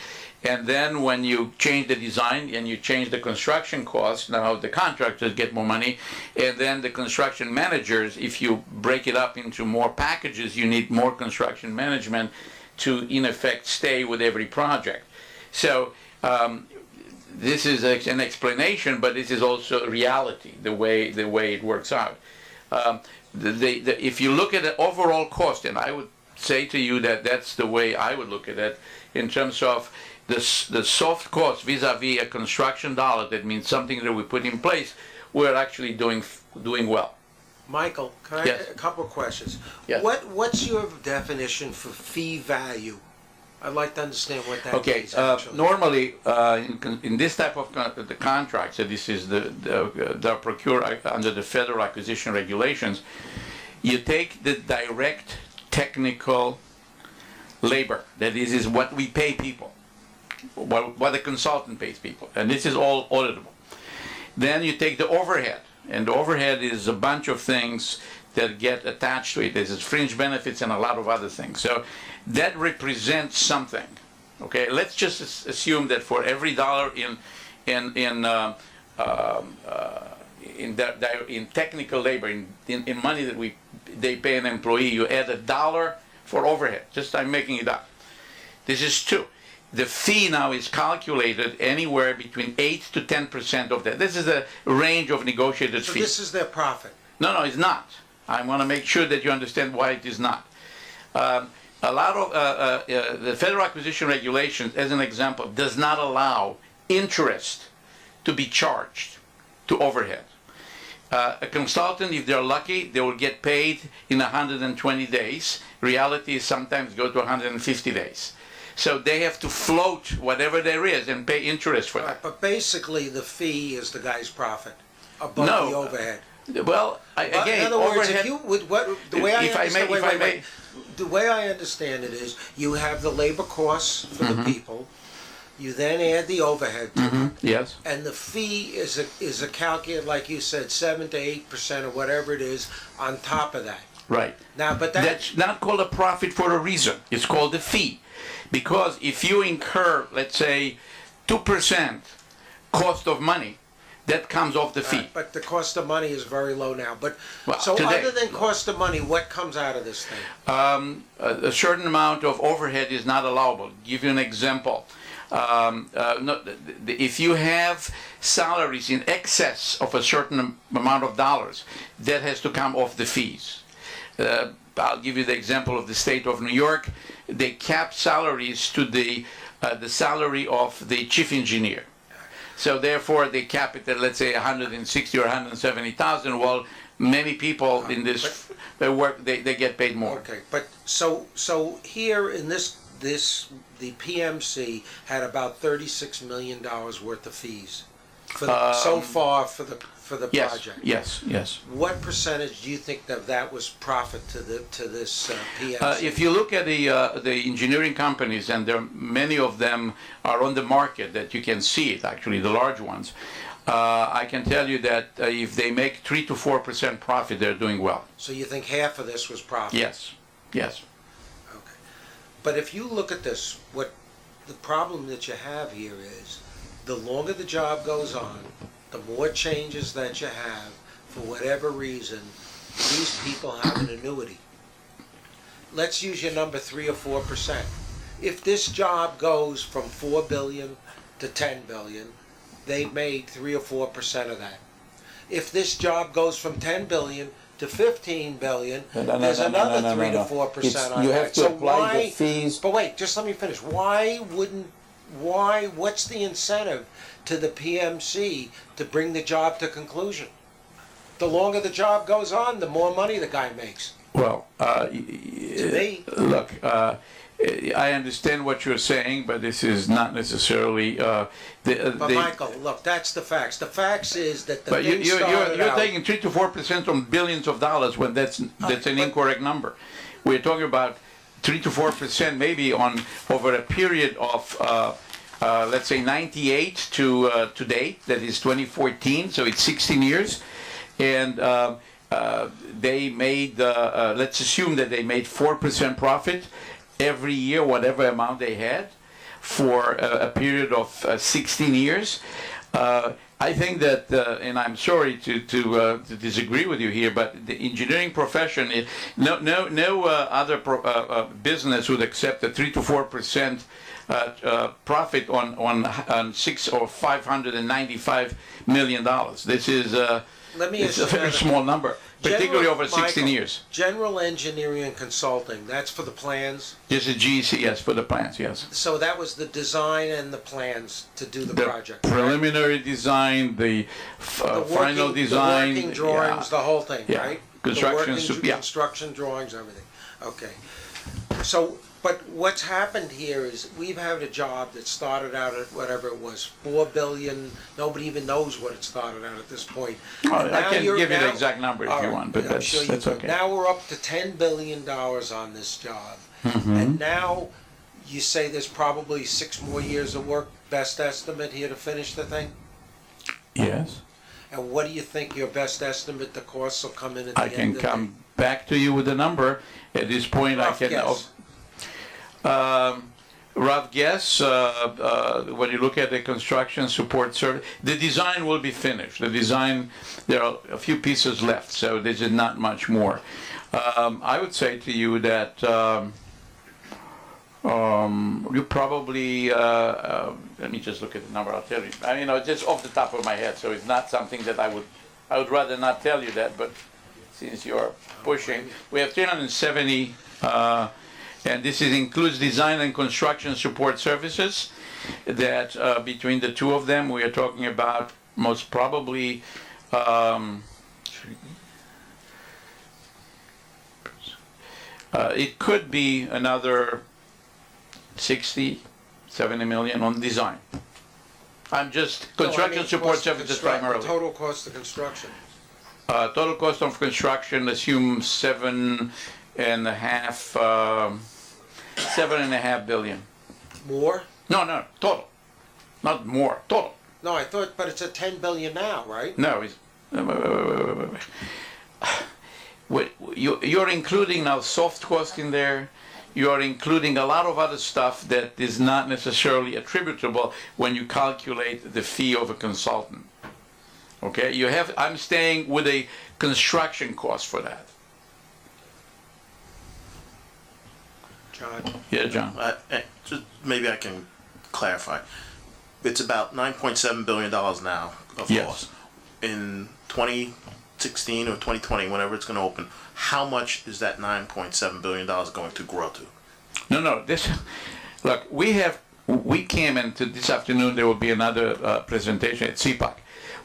And then when you change the design and you change the construction costs, now the contractors get more money. And then the construction managers, if you break it up into more packages, you need more construction management to, in effect, stay with every project. So this is an explanation, but this is also reality, the way it works out. If you look at the overall cost, and I would say to you that that's the way I would look at it, in terms of the soft cost vis-a-vis a construction dollar, that means something that we put in place, we're actually doing well. Michael, can I Yes. a couple of questions? Yes. What's your definition for fee value? I'd like to understand what that Okay, means actually. normally, in this type of the contract, so this is the procure under the federal acquisition regulations, you take the direct technical labor, that is what we pay people, what the consultant pays people, and this is all auditable. Then you take the overhead, and the overhead is a bunch of things that get attached to it. There's fringe benefits and a lot of other things. So that represents something. Okay, let's just assume that for every dollar in technical labor, in money that they pay an employee, you add $1 for overhead. Just I'm making it up. This is 2. The fee now is calculated anywhere between 8 to 10% of that. This is a range of negotiated So fees. this is their profit. No, it's not. I want to make sure that you understand why it is not. A lot of the federal acquisition regulations, as an example, does not allow interest to be charged to overhead. A consultant, if they're lucky, they will get paid in 120 days. Reality is sometimes go to 150 days. So they have to float whatever there is and pay interest for Right, that. but basically the fee is the guy's profit above No. the overhead. Well, again, in other words, overhead. if you with what the way I If I understand, may- if I may- the way I understand it is you have the labor costs for the people, you then add the overhead to it, Yes. and the fee is a calculate like you said 7 to 8% or whatever it is on top of that. Right. Now, but That's not called a profit for a reason. It's called a fee. Because if you incur, let's say, 2% cost of money, that comes off the fee. But the cost of money is very low now. But Well, so today- other than cost of money, what comes out of this thing? A certain amount of overhead is not allowable. Give you an example. If you have salaries in excess of a certain amount of dollars, that has to come off the fees. I'll give you the example of the state of New York. They cap salaries to the salary of the chief engineer. So therefore, they cap it at, let's say, 160 or 170,000. Well, many people in this work, they get paid more. Okay, but so here in this the PMC had about $36 million worth of fees for so far for the Yes, project. yes. What percentage do you think of that was profit to this PMC? If you look at the engineering companies, and there are many of them are on the market that you can see it, actually, the large ones, I can tell you that if they make 3 to 4% profit, they're doing well. So you think half of this was profit? Yes. Okay. But if you look at this, what the problem that you have here is, the longer the job goes on, the more changes that you have, for whatever reason, these people have an annuity. Let's use your number 3 or 4%. If this job goes from 4 billion to 10 billion, they made 3 or 4% of that. If this job goes from 10 billion to 15 billion, there's another 3 to 4% on You that. have to So apply why? the fees. But wait, just let me finish. What's the incentive to the PMC to bring the job to conclusion? The longer the job goes on, the more money the guy makes. Well, To me. look, I understand what you're saying, but this is not necessarily But Michael, look, that's the facts. The facts is that the But thing started you're out. taking 3 to 4% on billions of dollars when that's an incorrect number. We're talking about 3 to 4% maybe on over a period of let's say 98 to today. That is 2014, so it's 16 years, and they made let's assume that they made 4% profit every year, whatever amount they had, for a period of 16 years. I think that, and I'm sorry to disagree with you here, but the engineering profession, no other business would accept a 3 to 4% profit on $595 million. This is Let me it's ask a you very another- small number, particularly over 16 Michael, years. General Engineering and Consulting, that's for the plans? This is GECS for the plans, yes. So that was the design and the plans to do the The project, correct? preliminary design, the The final working- design. The working drawings, the whole thing, Yeah. right? Construction, The working, yeah. construction drawings, everything. Okay. So, but what's happened here is we've had a job that started out at whatever it was, 4 billion. Nobody even knows what it started out at this point. Oh, And I now can you're give you the now- exact number if All you right, want, but I'm sure you that's do. okay. Now we're up to $10 billion on this job. Mm-hmm. And now you say there's probably 6 more years of work, best estimate here to finish the thing? Yes. And what do you think your best estimate, the costs will come in at the I end can of the come back to you with a number. At this point, I Rough can. guess. Rough guess, when you look at the construction support service, the design will be finished. The design, there are a few pieces left, so this is not much more. I would say to you that you probably, let me just look at the number, I'll tell you. I mean, just off the top of my head, so it's not something that I would rather not tell you that, but since you're pushing, we have 370, and this includes design and construction support services, that between the two of them, we are talking about most probably, it could be another 60, 70 million on design. I'm just, No, I construction mean, support cost of services construct- primarily. The total cost of construction. Total cost of construction, assume 7.5 billion. More? No, total. Not more, total. No, I thought, but it's at 10 billion now, right? No, it's, you're including now soft cost in there. You're including a lot of other stuff that is not necessarily attributable when you calculate the fee of a consultant. Okay, I'm staying with a construction cost for that. John? Yeah, John. Just maybe I can clarify. It's about $9.7 billion now of Yes. cost. In 2016 or 2020, whenever it's going to open, how much is that $9.7 billion going to grow to? No, look, we came into this afternoon, there will be another presentation at CPAC.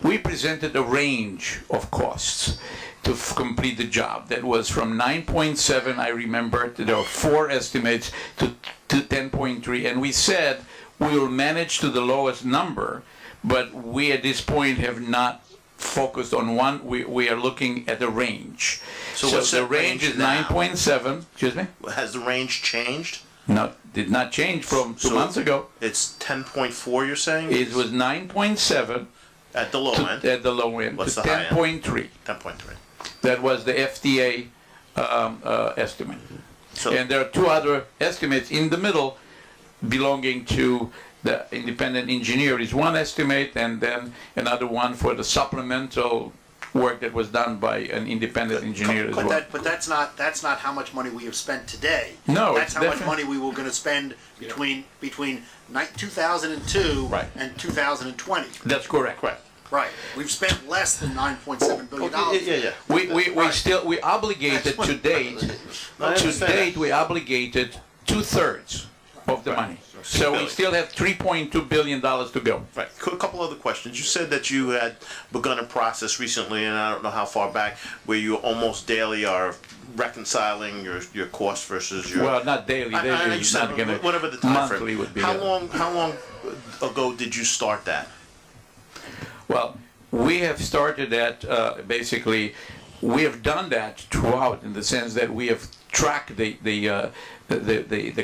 We presented a range of costs to complete the job that was from 9.7, I remember, there were 4 estimates to 10.3, and we said we will manage to the lowest number, but we at this point have not focused on one. We are looking at a range. So what's the that range range is now? 9.7. Excuse me? Has the range changed? No, did not change from 2 So months ago. It's 10.4, you're saying? It was 9.7 At the low end? at the low end What's to the high end? 10.3. 10.3. That was the FDA estimate. So, And there are 2 other estimates in the middle belonging to the independent engineer is one estimate, and then another one for the supplemental work that was done by an independent engineer as But well. that's not how much money we have spent today. No, That's it's how much definitely- money we were gonna spend between 2002 Right. and 2020. That's correct. Right. Right. We've spent less than $9.7 billion. yeah. We obligated to date, I understand we obligated 2/3 of the money. So we billion. still have $3.2 billion to go. Right. A couple other questions. You said that you had begun a process recently, and I don't know how far back, where you almost daily are reconciling your cost versus your. Well, not daily. I Daily you is said not gonna. whatever the time monthly frame. would be. How long ago did you start that? Well, we have started that basically. We have done that throughout, in the sense that we have tracked the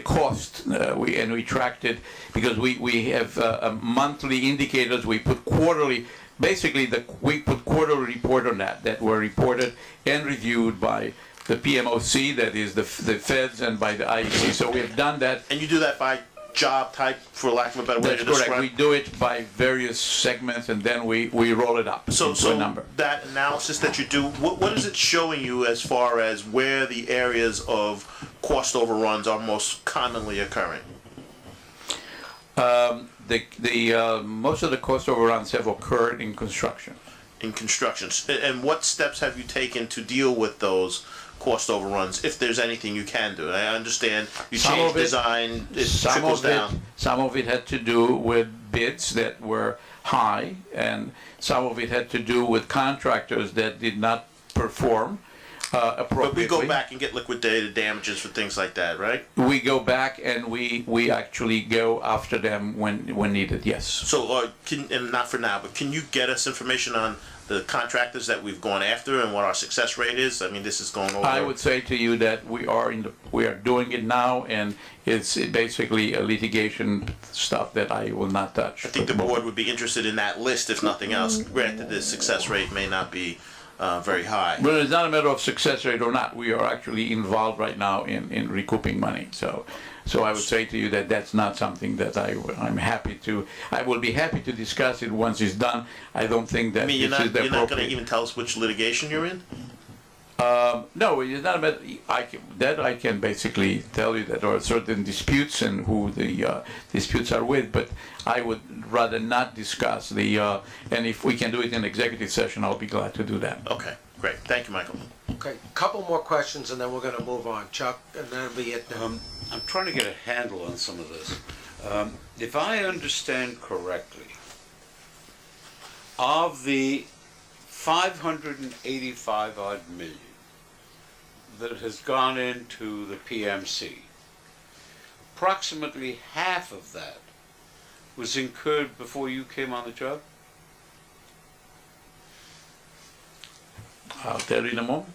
cost. We tracked it because we have monthly indicators. We put quarterly. Basically, we put quarterly report on that were reported and reviewed by the PMOC, that is the feds, and by the IEC. So we have done that. And you do that by job type, for lack of a better way That's to correct. describe. We do it by various segments, and then we roll it up into a number. That analysis that you do, what is it showing you as far as where the areas of cost overruns are most commonly occurring? Most of the cost overruns have occurred in construction. in construction? And what steps have you taken to deal with those cost overruns, if there's anything you can do? I understand you Some changed of it- design, it Some trickles of it, down. some of it had to do with bids that were high, and some of it had to do with contractors that did not perform appropriately. But we go back and get liquidated damages for things like that, right? We go back and we actually go after them when needed, yes. So, and not for now, but can you get us information on the contractors that we've gone after and what our success rate is? I mean, this is going over. I would say to you that we are doing it now, and it's basically a litigation stuff that I will not touch. I think the board would be interested in that list, if nothing else. Granted, the success rate may not be very high. But it's not a matter of success rate or not. We are actually involved right now in recouping money. So I would say to you that that's not something that I'm happy to. I will be happy to discuss it once it's done. I don't think that I mean, you're this is not the going to appropriate. even tell us which litigation you're in? No, it's not a matter. I can basically tell you that there are certain disputes and who the disputes are with, but I would rather not discuss the. And if we can do it in executive session, I'll be glad to do that. Okay, great. Thank you, Michael. Okay, couple more questions and then we're gonna move on. Chuck, and that'll be it then. I'm trying to get a handle on some of this. If I understand correctly, of the 585 odd million that has gone into the PMC, approximately half of that was incurred before you came on the job? I'll tell you in a moment.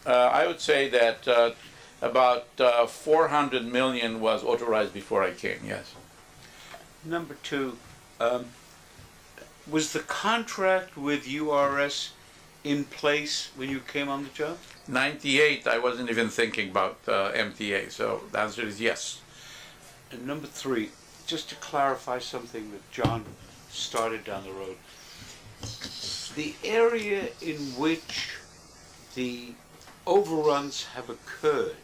I would say that about 400 million was authorized before I came, yes. Number two, was the contract with URS in place when you came on the job? 98, I wasn't even thinking about MTA, so the answer is yes. And number three, just to clarify something that John started down the road, the area in which the overruns have occurred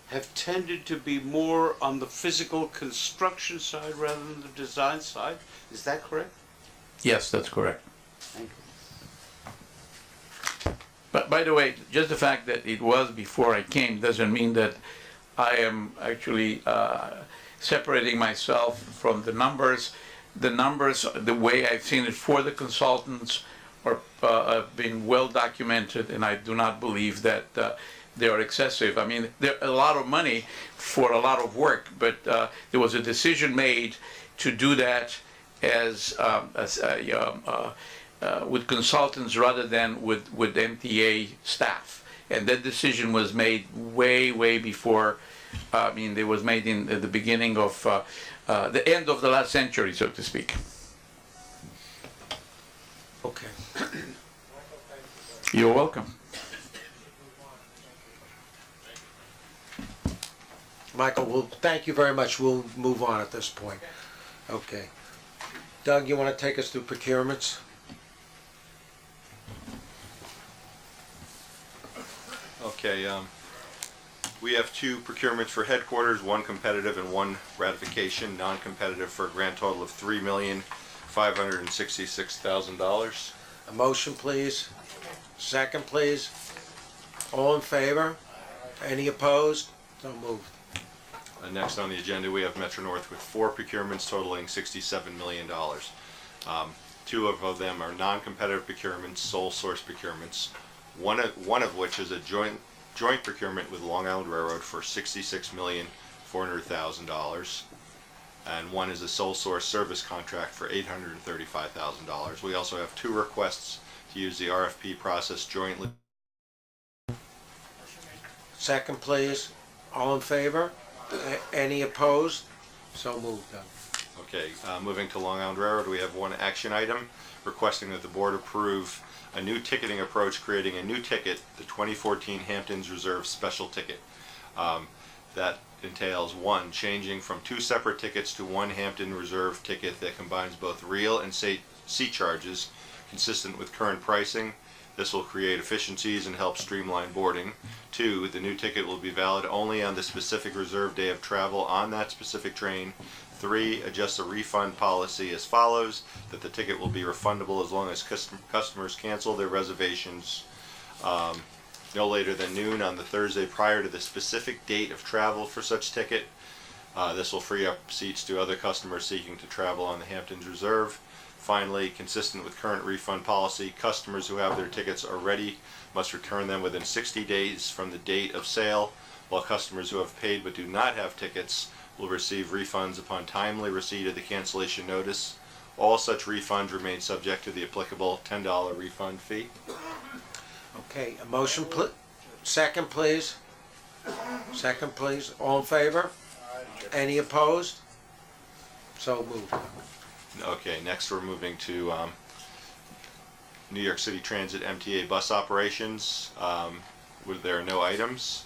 have tended to be more on the physical construction side rather than the design side. Is that correct? Yes, that's correct. Thank you. But by the way, just the fact that it was before I came doesn't mean that I am actually separating myself from the numbers. The numbers, the way I've seen it for the consultants, have been well documented, and I do not believe that they are excessive. I mean, they're a lot of money for a lot of work, but there was a decision made to do that with consultants rather than with MTA staff. And that decision was made way before. I mean, it was made in the beginning of the end of the last century, so to speak. Okay. You're welcome. Michael, thank you very much. We'll move on at this point. Okay. Doug, you wanna take us through procurements? Okay, we have two procurements for headquarters, one competitive and one ratification, non-competitive, for a grand total of $3,566,000. A motion, please. Second, please. All in favor? Any opposed? So moved. Next on the agenda, we have Metro North with four procurements totaling $67 million. Two of them are non-competitive procurements, sole source procurements. One of which is a joint procurement with Long Island Railroad for $66,400,000, and one is a sole source service contract for $835,000. We also have two requests to use the RFP process jointly. Second, please. All in favor? Any opposed? So moved, Doug. Okay, moving to Long Island Railroad, we have one action item requesting that the board approve a new ticketing approach, creating a new ticket, the 2014 Hamptons Reserve Special Ticket. That entails one, changing from two separate tickets to one Hampton Reserve ticket that combines both real and seat charges consistent with current pricing. This will create efficiencies and help streamline boarding. 2, the new ticket will be valid only on the specific reserved day of travel on that specific train. 3, adjust the refund policy as follows, that the ticket will be refundable as long as customers cancel their reservations no later than noon on the Thursday prior to the specific date of travel for such ticket. This will free up seats to other customers seeking to travel on the Hamptons Reserve. Finally, consistent with current refund policy, customers who have their tickets already must return them within 60 days from the date of sale, while customers who have paid but do not have tickets will receive refunds upon timely receipt of the cancellation notice. All such refunds remain subject to the applicable $10 refund fee. Okay, a motion, second, please. Second, please. All in favor? Any opposed? So moved. Okay, next we're moving to New York City Transit MTA bus operations, where there are no items.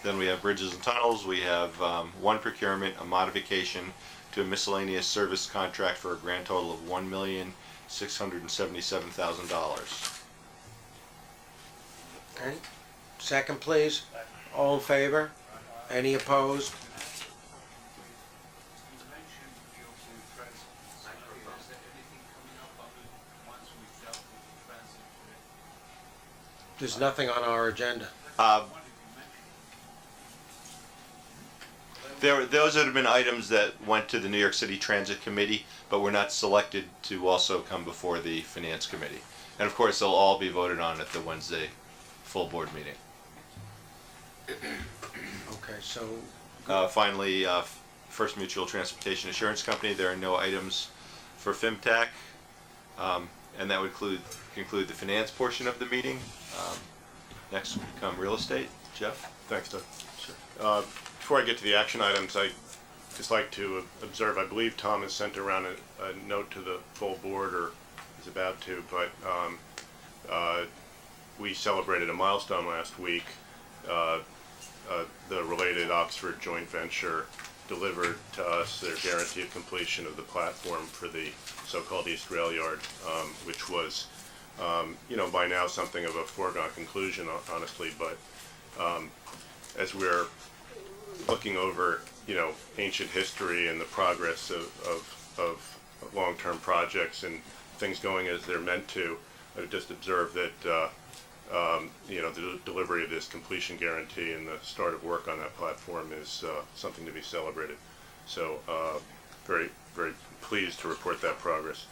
Then we have bridges and tunnels. We have one procurement, a modification to a miscellaneous service contract for a grand total of $1,677,000. Okay, second, please. All in favor? Any opposed? There's nothing on our agenda. Those have been items that went to the New York City Transit Committee, but were not selected to also come before the Finance Committee. And of course, they'll all be voted on at the Wednesday full board meeting. Okay, so Finally, First Mutual Transportation Assurance Company, there are no items for FIMTAC, and that would conclude the finance portion of the meeting. Next would come real estate. Jeff? Thanks, Doug. Before I get to the action items, I'd just like to observe, I believe Tom has sent around a note to the full board, or is about to, but we celebrated a milestone last week. The related Oxford joint venture delivered to us their guarantee of completion of the platform for the so-called East Rail Yard, which was, by now something of a foregone conclusion, honestly, but as we're looking over, ancient history and the progress of long-term projects and things going as they're meant to, I've just observed that, the delivery of this completion guarantee and the start of work on that platform is something to be celebrated. So, very, very pleased to report that progress.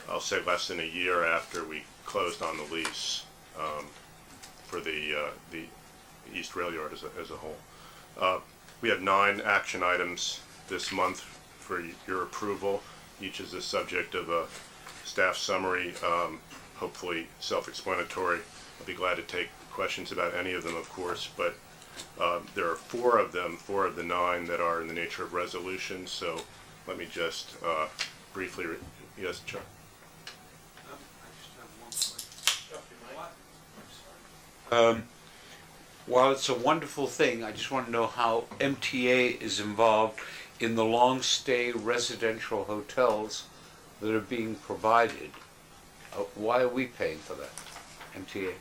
I'll say less than a year after we closed on the lease for the East Rail Yard as a whole. We have 9 action items this month for your approval. Each is the subject of a staff summary, hopefully self-explanatory. I'll be glad to take questions about any of them, of course, but there are 4 of them, 4 of the 9 that are in the nature of resolutions, so let me just briefly, yes, Chuck? While it's a wonderful thing, I just want to know how MTA is involved in the long-stay residential hotels that are being provided. Why are we paying for that, MTA?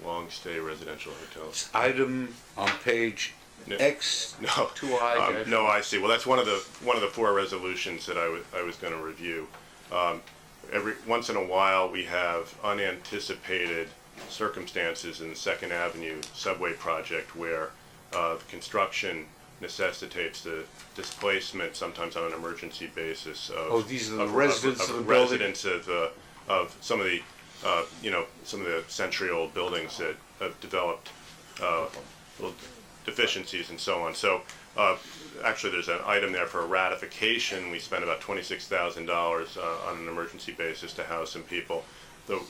Long-stay residential hotels. Item on page X. No, 2I. no, I see. Well, that's one of the 4 resolutions that I was going to review. Every once in a while, we have unanticipated circumstances in the Second Avenue subway project where the construction necessitates the displacement, sometimes on an emergency basis, of these are the residents of the building? Residents of some of the some of the century-old buildings that have developed little deficiencies and so on. So actually, there's an item there for a ratification. We spent about $26,000 on an emergency basis to house some people.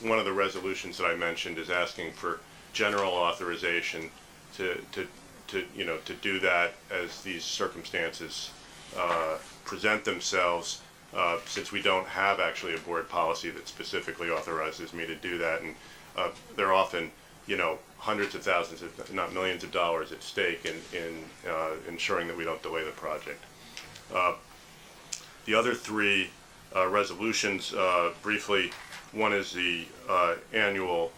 One of the resolutions that I mentioned is asking for general authorization to do that as these circumstances present themselves, since we don't have actually a board policy that specifically authorizes me to do that, and they're often, hundreds of thousands, if not millions of dollars at stake in ensuring that we don't delay the project. The other 3 resolutions briefly. One is the annual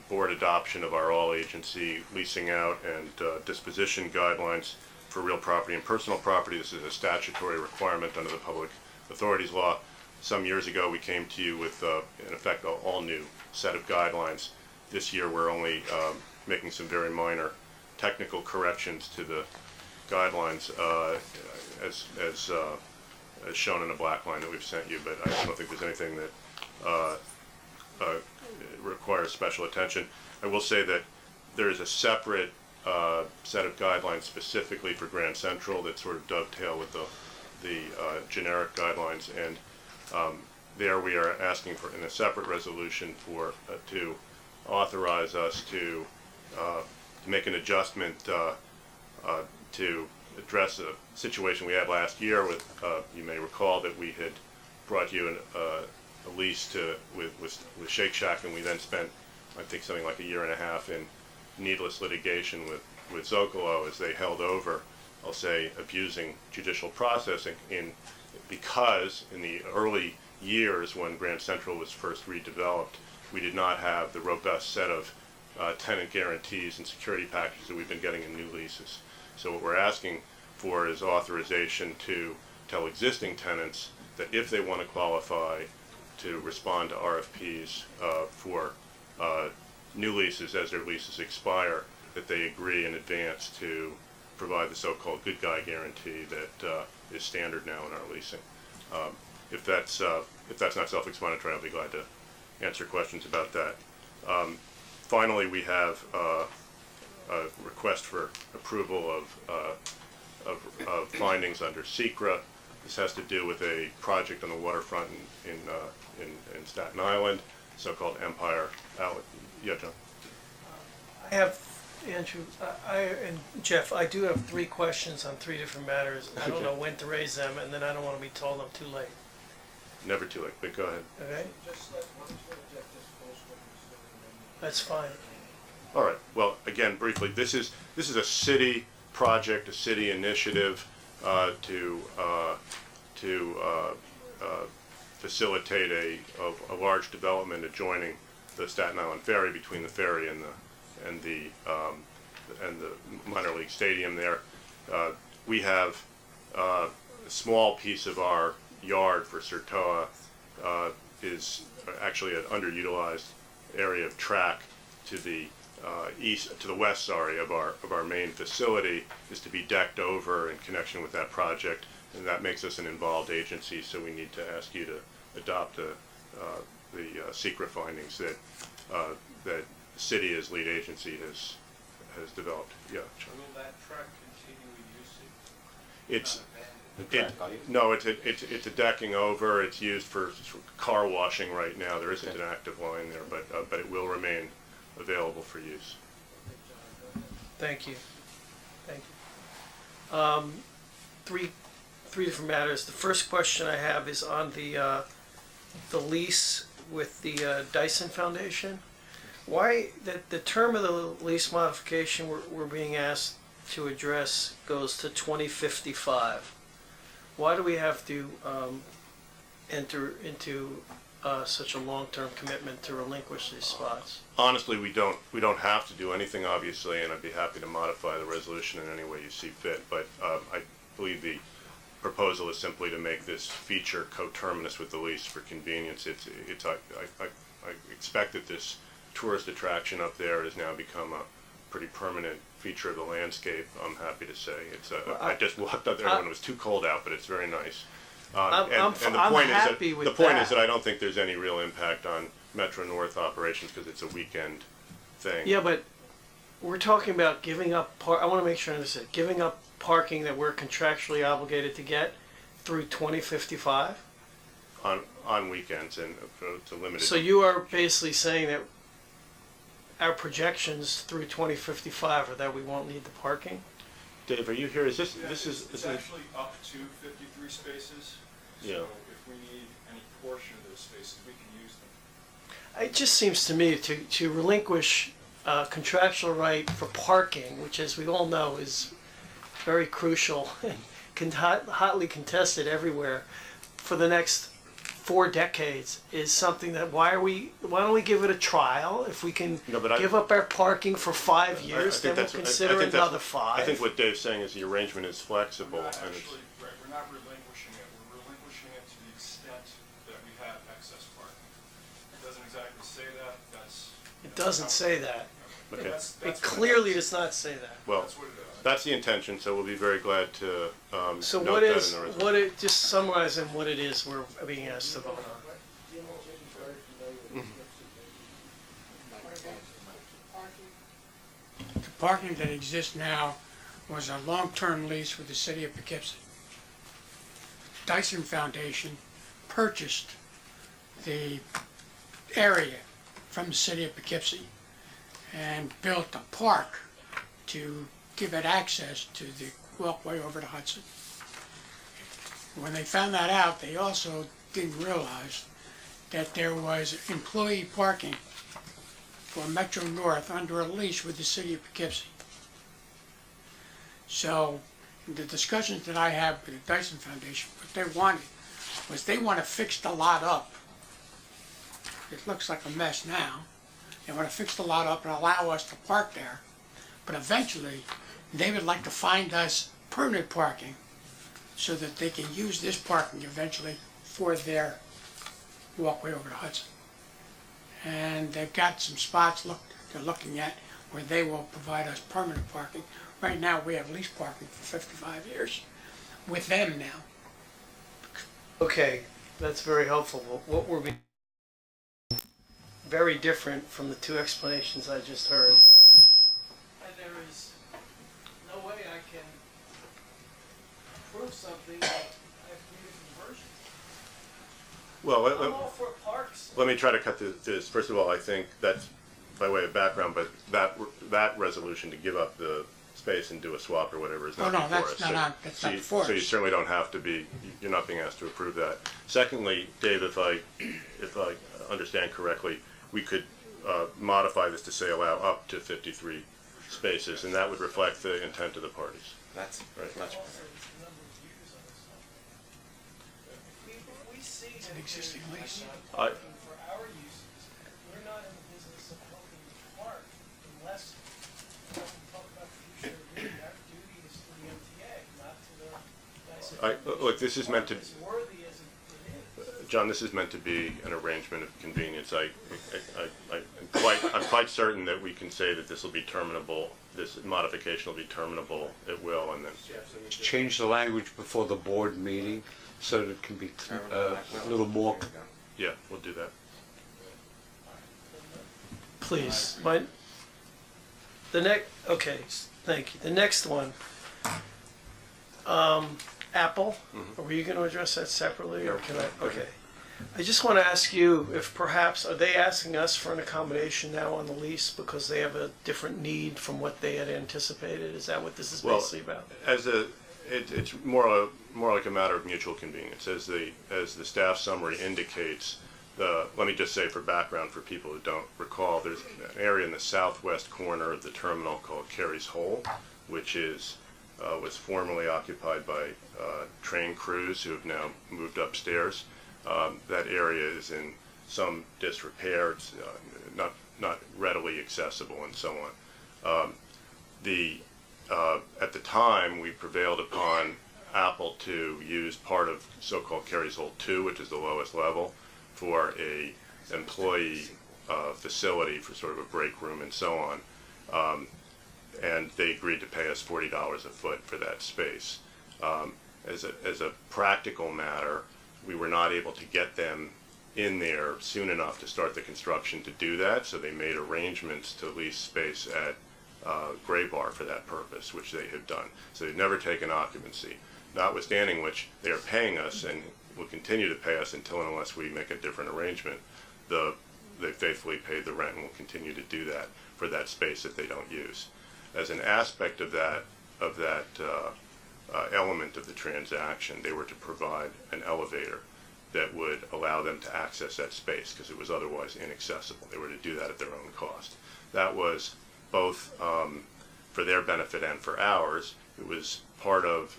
board adoption of our all-agency leasing out and disposition guidelines for real property and personal property. This is a statutory requirement under the Public Authorities Law. Some years ago, we came to you with, in effect, an all-new set of guidelines. This year, we're only making some very minor technical corrections to the guidelines as shown in the black line that we've sent you, but I don't think there's anything that requires special attention. I will say that there is a separate set of guidelines specifically for Grand Central that sort of dovetail with the generic guidelines, and there we are asking for, in a separate resolution, for to authorize us to make an adjustment to address a situation we had last year with, you may recall that we had brought you a lease with Shake Shack, and we then spent, I think, something like a year and a half in needless litigation with Zocalo as they held over, I'll say, abusing judicial processing because in the early years when Grand Central was first redeveloped, we did not have the robust set of tenant guarantees and security packages that we've been getting in new leases. So what we're asking for is authorization to tell existing tenants that if they want to qualify to respond to RFPs for new leases as their leases expire, that they agree in advance to provide the so-called good guy guarantee that is standard now in our leasing. If that's not self-explanatory, I'll be glad to answer questions about that. Finally, we have a request for approval of findings under SECRA. This has to do with a project on the waterfront in Staten Island, so-called Empire Outlet. Yeah, John. I have, Andrew, and Jeff, I do have 3 questions on 3 different matters. I don't know when to raise them, and then I don't want to be told I'm too late. Never too late, but go ahead. Okay? That's fine. All right. Well, again, briefly, this is a city project, a city initiative to facilitate a large development adjoining the Staten Island Ferry, between the ferry and the minor league stadium there. We have a small piece of our yard for Sertoa is actually an underutilized area of track to the west, of our main facility, is to be decked over in connection with that project, and that makes us an involved agency. So we need to ask you to adopt the SECRA findings that the city as lead agency has developed. Yeah. Will that track continue in usage? It's a decking over. It's used for car washing right now. There isn't an active line there, but it will remain available for use. Thank you. Thank you. Three different matters. The first question I have is on the lease with the Dyson Foundation. Why the term of the lease modification we're being asked to address goes to 2055? Why do we have to enter into such a long-term commitment to relinquish these spots? Honestly, we don't have to do anything, obviously, and I'd be happy to modify the resolution in any way you see fit. But I believe the proposal is simply to make this feature coterminous with the lease for convenience. I expect that this tourist attraction up there has now become a pretty permanent feature of the landscape. I'm happy to say I just walked up there when it was too cold out, but it's very nice. The point is that I don't think there's any real impact on Metro North operations because it's a weekend thing. Yeah, but we're talking about giving up I want to make sure I understand. Giving up parking that we're contractually obligated to get through 2055? On weekends and to limited. So you are basically saying that our projections through 2055 are that we won't need the parking? Dave, are you here? Is this It's actually up to 53 spaces. Yeah. So if we need any portion of those spaces, we can use them. It just seems to me to relinquish contractual right for parking, which, as we all know, is very crucial and hotly contested everywhere, for the next 4 decades is something that, why don't we give it a trial? If we can No, but give up our parking for 5 I years, think then we'll consider another 5. I think what Dave's saying is the arrangement is flexible. We're not and it's- actually, right, we're not relinquishing it. We're relinquishing it to the extent that we have excess parking. It doesn't exactly say that, that's. It doesn't say that. Okay. That's It what clearly is. does not say that. Well, That's what it is. that's the intention, so we'll be very glad to So note what that is, in the resolution. just summarizing what it is we're being asked to vote on. The parking that exists now was a long-term lease with the city of Poughkeepsie. Dyson Foundation purchased the area from the city of Poughkeepsie and built a park to give it access to the walkway over to Hudson. When they found that out, they also didn't realize that there was employee parking for Metro North under a lease with the city of Poughkeepsie. So the discussions that I have with the Dyson Foundation, what they wanted was they want to fix the lot up. It looks like a mess now. They want to fix the lot up and allow us to park there. But eventually, they would like to find us permanent parking so that they can use this parking eventually for their walkway over to Hudson. And they've got some spots they're looking at where they will provide us permanent parking. Right now, we have lease parking for 55 years with them now. Okay, that's very helpful. What we're being very different from the 2 explanations I just heard. And there is no way I can prove something that I have 3 different versions. Well, I'm all for parks. let me try to cut this. First of all, I think that's by way of background, but that resolution to give up the space and do a swap or whatever is not no, before that's us. not before So you us. certainly don't have to be, you're not being asked to approve that. Secondly, Dave, if I understand correctly, we could modify this to say allow up to 53 spaces, and that would reflect the intent of the parties. That's Right. much better. If we see It's an existing lease. I, for our uses, we're not in the business of helping the park unless we talk about the future of reading. Our duty is to the MTA, not to the Dyson Foundation. look, this is meant to, As worthy as it is. John, this is meant to be an arrangement of convenience. I'm quite certain that we can say that this will be terminable, this modification will be terminable, it will, and then, Change the language before the board meeting so that it can be a little more. yeah, we'll do that. Please, okay, thank you. The next one, Apple, were you gonna address that separately, or can I, okay. I just wanna ask you if perhaps, are they asking us for an accommodation now on the lease because they have a different need from what they had anticipated? Is that what this is Well, basically about? It's more like a matter of mutual convenience. As the staff summary indicates, let me just say for background for people who don't recall, there's an area in the southwest corner of the terminal called Carey's Hole, which was formerly occupied by train crews who have now moved upstairs. That area is in some disrepair, it's not readily accessible, and so on. At the time, we prevailed upon Apple to use part of so-called Carey's Hole 2, which is the lowest level, for a employee facility for sort of a break room and so on. And they agreed to pay us $40 a foot for that space. As a practical matter, we were not able to get them in there soon enough to start the construction to do that, so they made arrangements to lease space at Gray Bar for that purpose, which they have done. So they've never taken occupancy, notwithstanding which they are paying us and will continue to pay us until and unless we make a different arrangement. They faithfully paid the rent and will continue to do that for that space that they don't use. As an aspect of that element of the transaction, they were to provide an elevator that would allow them to access that space because it was otherwise inaccessible. They were to do that at their own cost. That was both for their benefit and for ours, it was part of,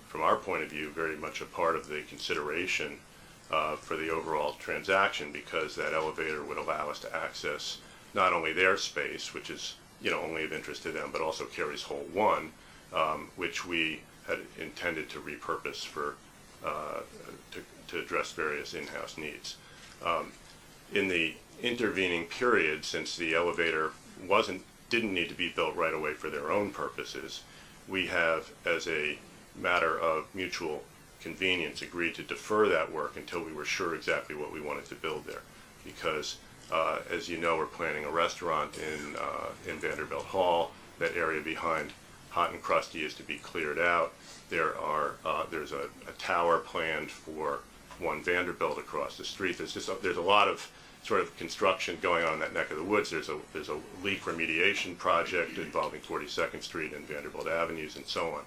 from our point of view, very much a part of the consideration for the overall transaction, because that elevator would allow us to access not only their space, which is only of interest to them, but also carries Hole 1, which we had intended to repurpose for to address various in-house needs. In the intervening period, since the elevator didn't need to be built right away for their own purposes, we have, as a matter of mutual convenience, agreed to defer that work until we were sure exactly what we wanted to build there. Because, as you know, we're planning a restaurant in Vanderbilt Hall. That area behind Hot and Crusty is to be cleared out. There's a tower planned for One Vanderbilt across the street. There's a lot of sort of construction going on in that neck of the woods. There's a leak remediation project involving 42nd Street and Vanderbilt Avenues and so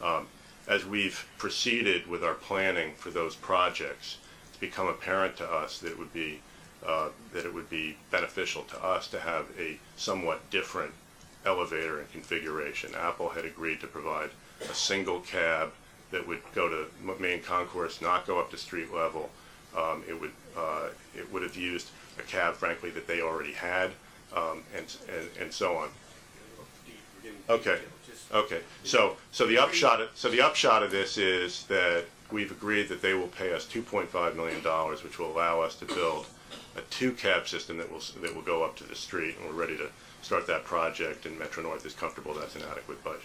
on. As we've proceeded with our planning for those projects, it's become apparent to us that it would be beneficial to us to have a somewhat different elevator and configuration. Apple had agreed to provide a single cab that would go to main concourse, not go up to street level. It would have used a cab, frankly, that they already had, and so on. Okay. Okay. So the upshot of this is that we've agreed that they will pay us $2.5 million, which will allow us to build a 2-cab system that will go up to the street, and we're ready to start that project. And Metro North is comfortable that's an adequate budget.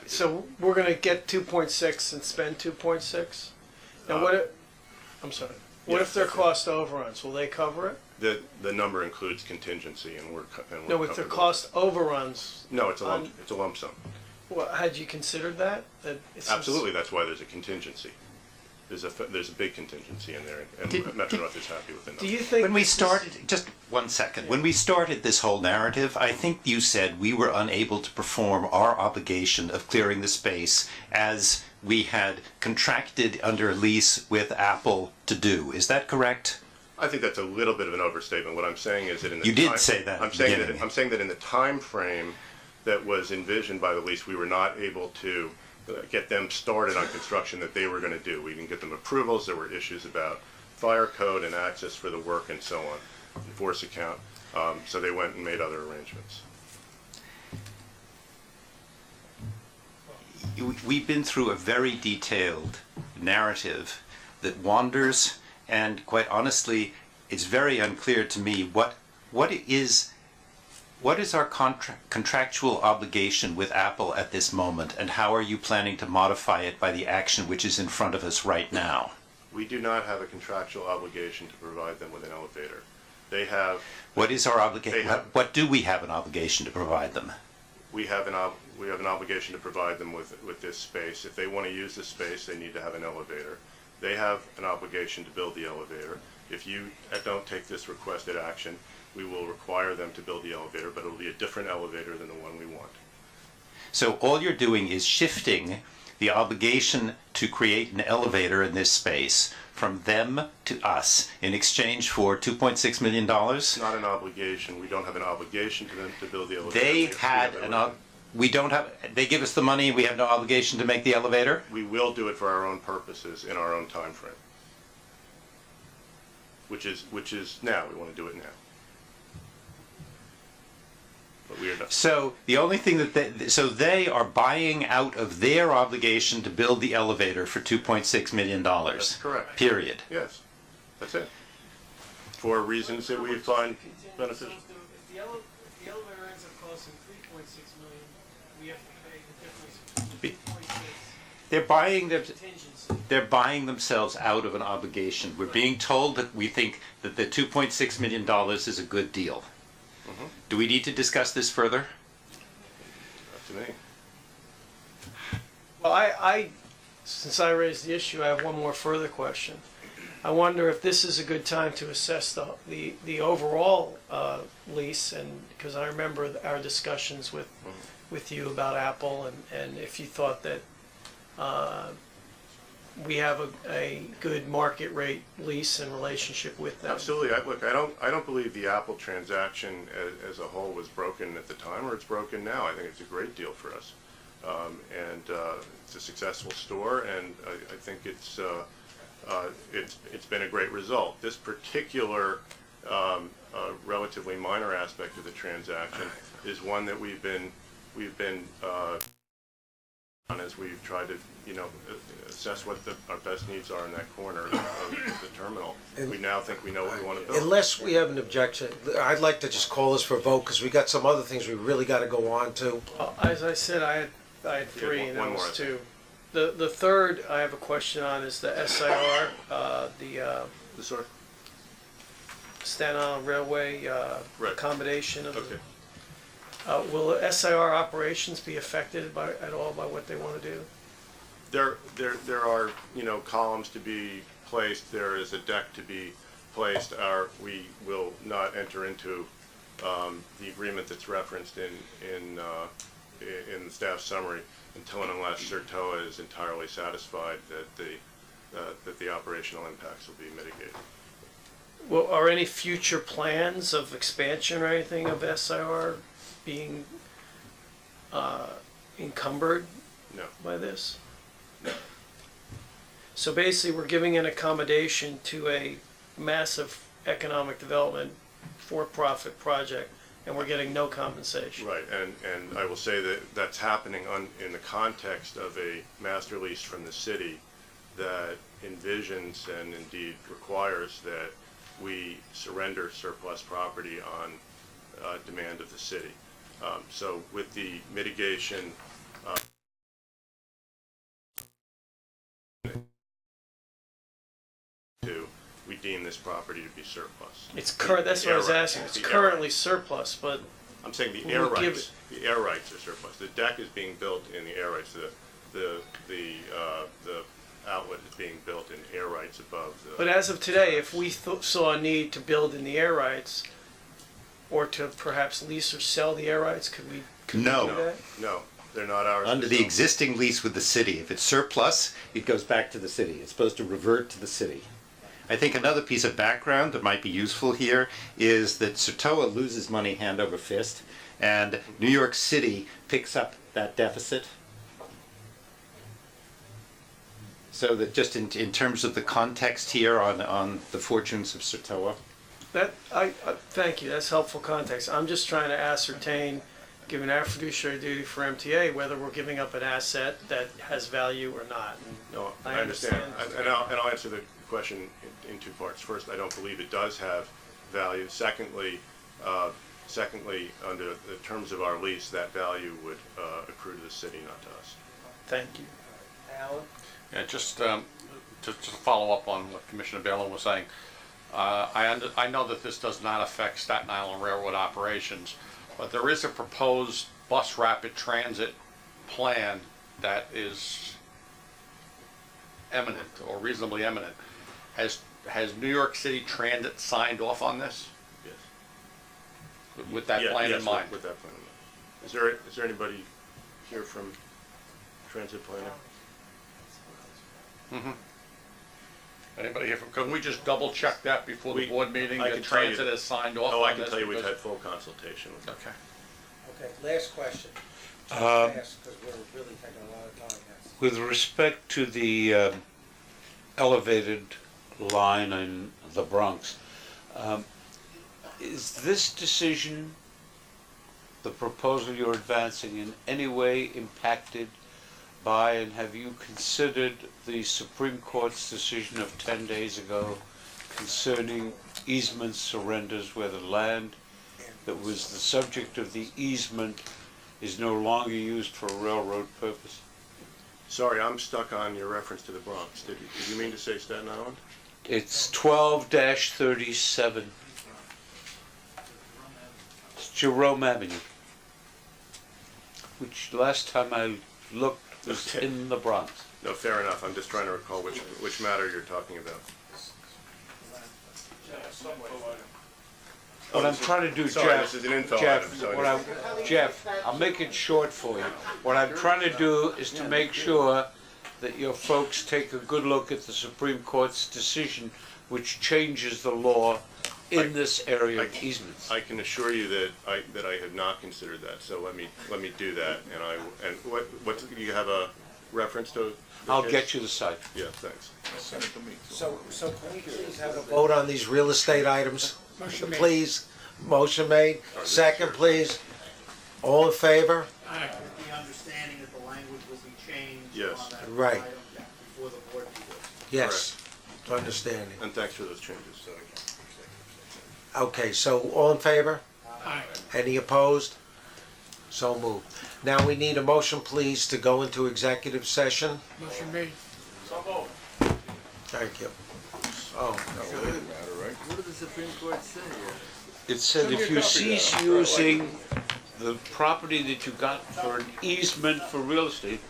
So we're going to get 2.6 and spend 2.6. Now I'm sorry. What if there are cost overruns? Will they cover it? The number includes contingency, and we're no. If there are cost overruns, no, it's a lump sum. Well, had you considered that? Absolutely. That's why there's a contingency. There's a big contingency in there, and Metro North is happy with the number. Do you think when we started, just 1 second, when we started this whole narrative, I think you said we were unable to perform our obligation of clearing the space as we had contracted under a lease with Apple to do. Is that correct? I think that's a little bit of an overstatement. What I'm saying is that in the you did say that. I'm saying that in the time frame that was envisioned by the lease, we were not able to get them started on construction that they were going to do. We didn't get them approvals. There were issues about fire code and access for the work and so on, divorce account. So they went and made other arrangements. We've been through a very detailed narrative that wanders, and quite honestly, it's very unclear to me what is our contractual obligation with Apple at this moment, and how are you planning to modify it by the action which is in front of us right now? We do not have a contractual obligation to provide them with an elevator. They have. What is our obligation? What do we have an obligation to provide them? We have an obligation to provide them with this space. If they want to use this space, they need to have an elevator. They have an obligation to build the elevator. If you don't take this requested action, we will require them to build the elevator, but it will be a different elevator than the one we want. So all you're doing is shifting the obligation to create an elevator in this space from them to us in exchange for $2.6 million? It's not an obligation. We don't have an obligation to them to build the elevator. They give us the money, we have no obligation to make the elevator? We will do it for our own purposes in our own time frame. Which is now. We want to do it now. But we are not. So the only thing they are buying out of their obligation to build the elevator for $2.6 million. That's correct. Period. Yes. That's it. For reasons that we find beneficial. If the elevator ends up costing $3.6 million, we have to pay the difference between $2.6. They're buying themselves out of an obligation. We're being told that we think that the $2.6 million is a good deal. Mm-hmm. Do we need to discuss this further? Up to me. Well, since I raised the issue, I have one more further question. I wonder if this is a good time to assess the overall lease, and because I remember our discussions with you about Apple, and if you thought that we have a good market rate lease and relationship with them. Absolutely. I don't believe the Apple transaction as a whole was broken at the time, or it's broken now. I think it's a great deal for us. and it's a successful store, and I think it's been a great result. This particular relatively minor aspect of the transaction is one that we've been on as we've tried to assess what our best needs are in that corner of the terminal. We now think we know what we want to build. Unless we have an objection, I'd like to just call this for a vote, because we got some other things we really got to go on to. As I said, I had three, and that was two. The third I have a question on is the SIR, the sort Staten Island Railway Right. accommodation of Okay. will SIR operations be affected at all by what they want to do? There are columns to be placed. There is a deck to be placed. We will not enter into the agreement that's referenced in the staff summary until and unless CERTOA is entirely satisfied that the operational impacts will be mitigated. Well, are any future plans of expansion or anything of SIR being encumbered No. by this? No. So basically, we're giving an accommodation to a massive economic development for-profit project, and we're getting no compensation. Right, and I will say that that's happening in the context of a master lease from the city that envisions and indeed requires that we surrender surplus property on demand of the city. So with the mitigation we deem this property to be surplus. It's current. That's what I was asking. It's currently surplus, but I'm saying the we air give rights. The air rights are surplus. The deck is being built in the air rights. The outlet is being built in air rights above the. But as of today, if we saw a need to build in the air rights, or to perhaps lease or sell the air rights, could we do that? No, they're not ours. Under the existing lease with the city, if it's surplus, it goes back to the city. It's supposed to revert to the city. I think another piece of background that might be useful here is that CERTOA loses money hand over fist, and New York City picks up that deficit. So that just in terms of the context here on the fortunes of CERTOA. Thank you. That's helpful context. I'm just trying to ascertain, given our fiduciary duty for MTA, whether we're giving up an asset that has value or not. And no, I understand. And I'll answer the question in two parts. First, I don't believe it does have value. Secondly, under the terms of our lease, that value would accrue to the city, not to us. Thank you. Alan? Yeah, just to follow up on what Commissioner Bailyn was saying, I know that this does not affect Staten Island Railroad operations, but there is a proposed bus rapid transit plan that is imminent or reasonably imminent. Has New York City Transit signed off on this? Yes. With that plan in mind? With that plan in mind. Is there anybody here from Transit Planning? Mm-hmm. Anybody here from, can we just double check that before the board meeting, that tell you- Transit has signed off Oh, I on can this? tell you we've Because- had full consultation with them. Okay. Okay, last question. Fast, because we're really taking a lot of time. Yes. With respect to the elevated line in the Bronx, is this decision, the proposal you're advancing, in any way impacted by, and have you considered the Supreme Court's decision of 10 days ago concerning easement surrenders, where the land that was the subject of the easement is no longer used for a railroad purpose? Sorry, I'm stuck on your reference to the Bronx. Did you mean to say Staten Island? It's 12-37. It's Jerome Avenue, which last time I looked was in the Bronx. No, fair enough. I'm just trying to recall which matter you're talking about. What I'm trying to do, sorry, Jeff, this is an info Jeff, item, so Jeff, I'll make it short for you. What I'm trying to do is to make sure that your folks take a good look at the Supreme Court's decision, which changes the law in this area of easements. I can assure you that I have not considered that, so let me do that, and what, you have a reference to? the I'll case? get you the site. Yeah, thanks. Send it to me. So can we please have a vote on these real estate items? Motion made. Please, motion made, second please. All in favor? Aye. With the understanding that the language will be changed Yes. on that Right. item before the board meets. Yes, understanding. And thanks for those changes. Okay, so all in favor? Aye. Any opposed? So moved. Now we need a motion, please, to go into executive session. Motion made. Thank you. Oh, What did the Supreme Court say? It said if you cease using the property that you got for an easement for real estate,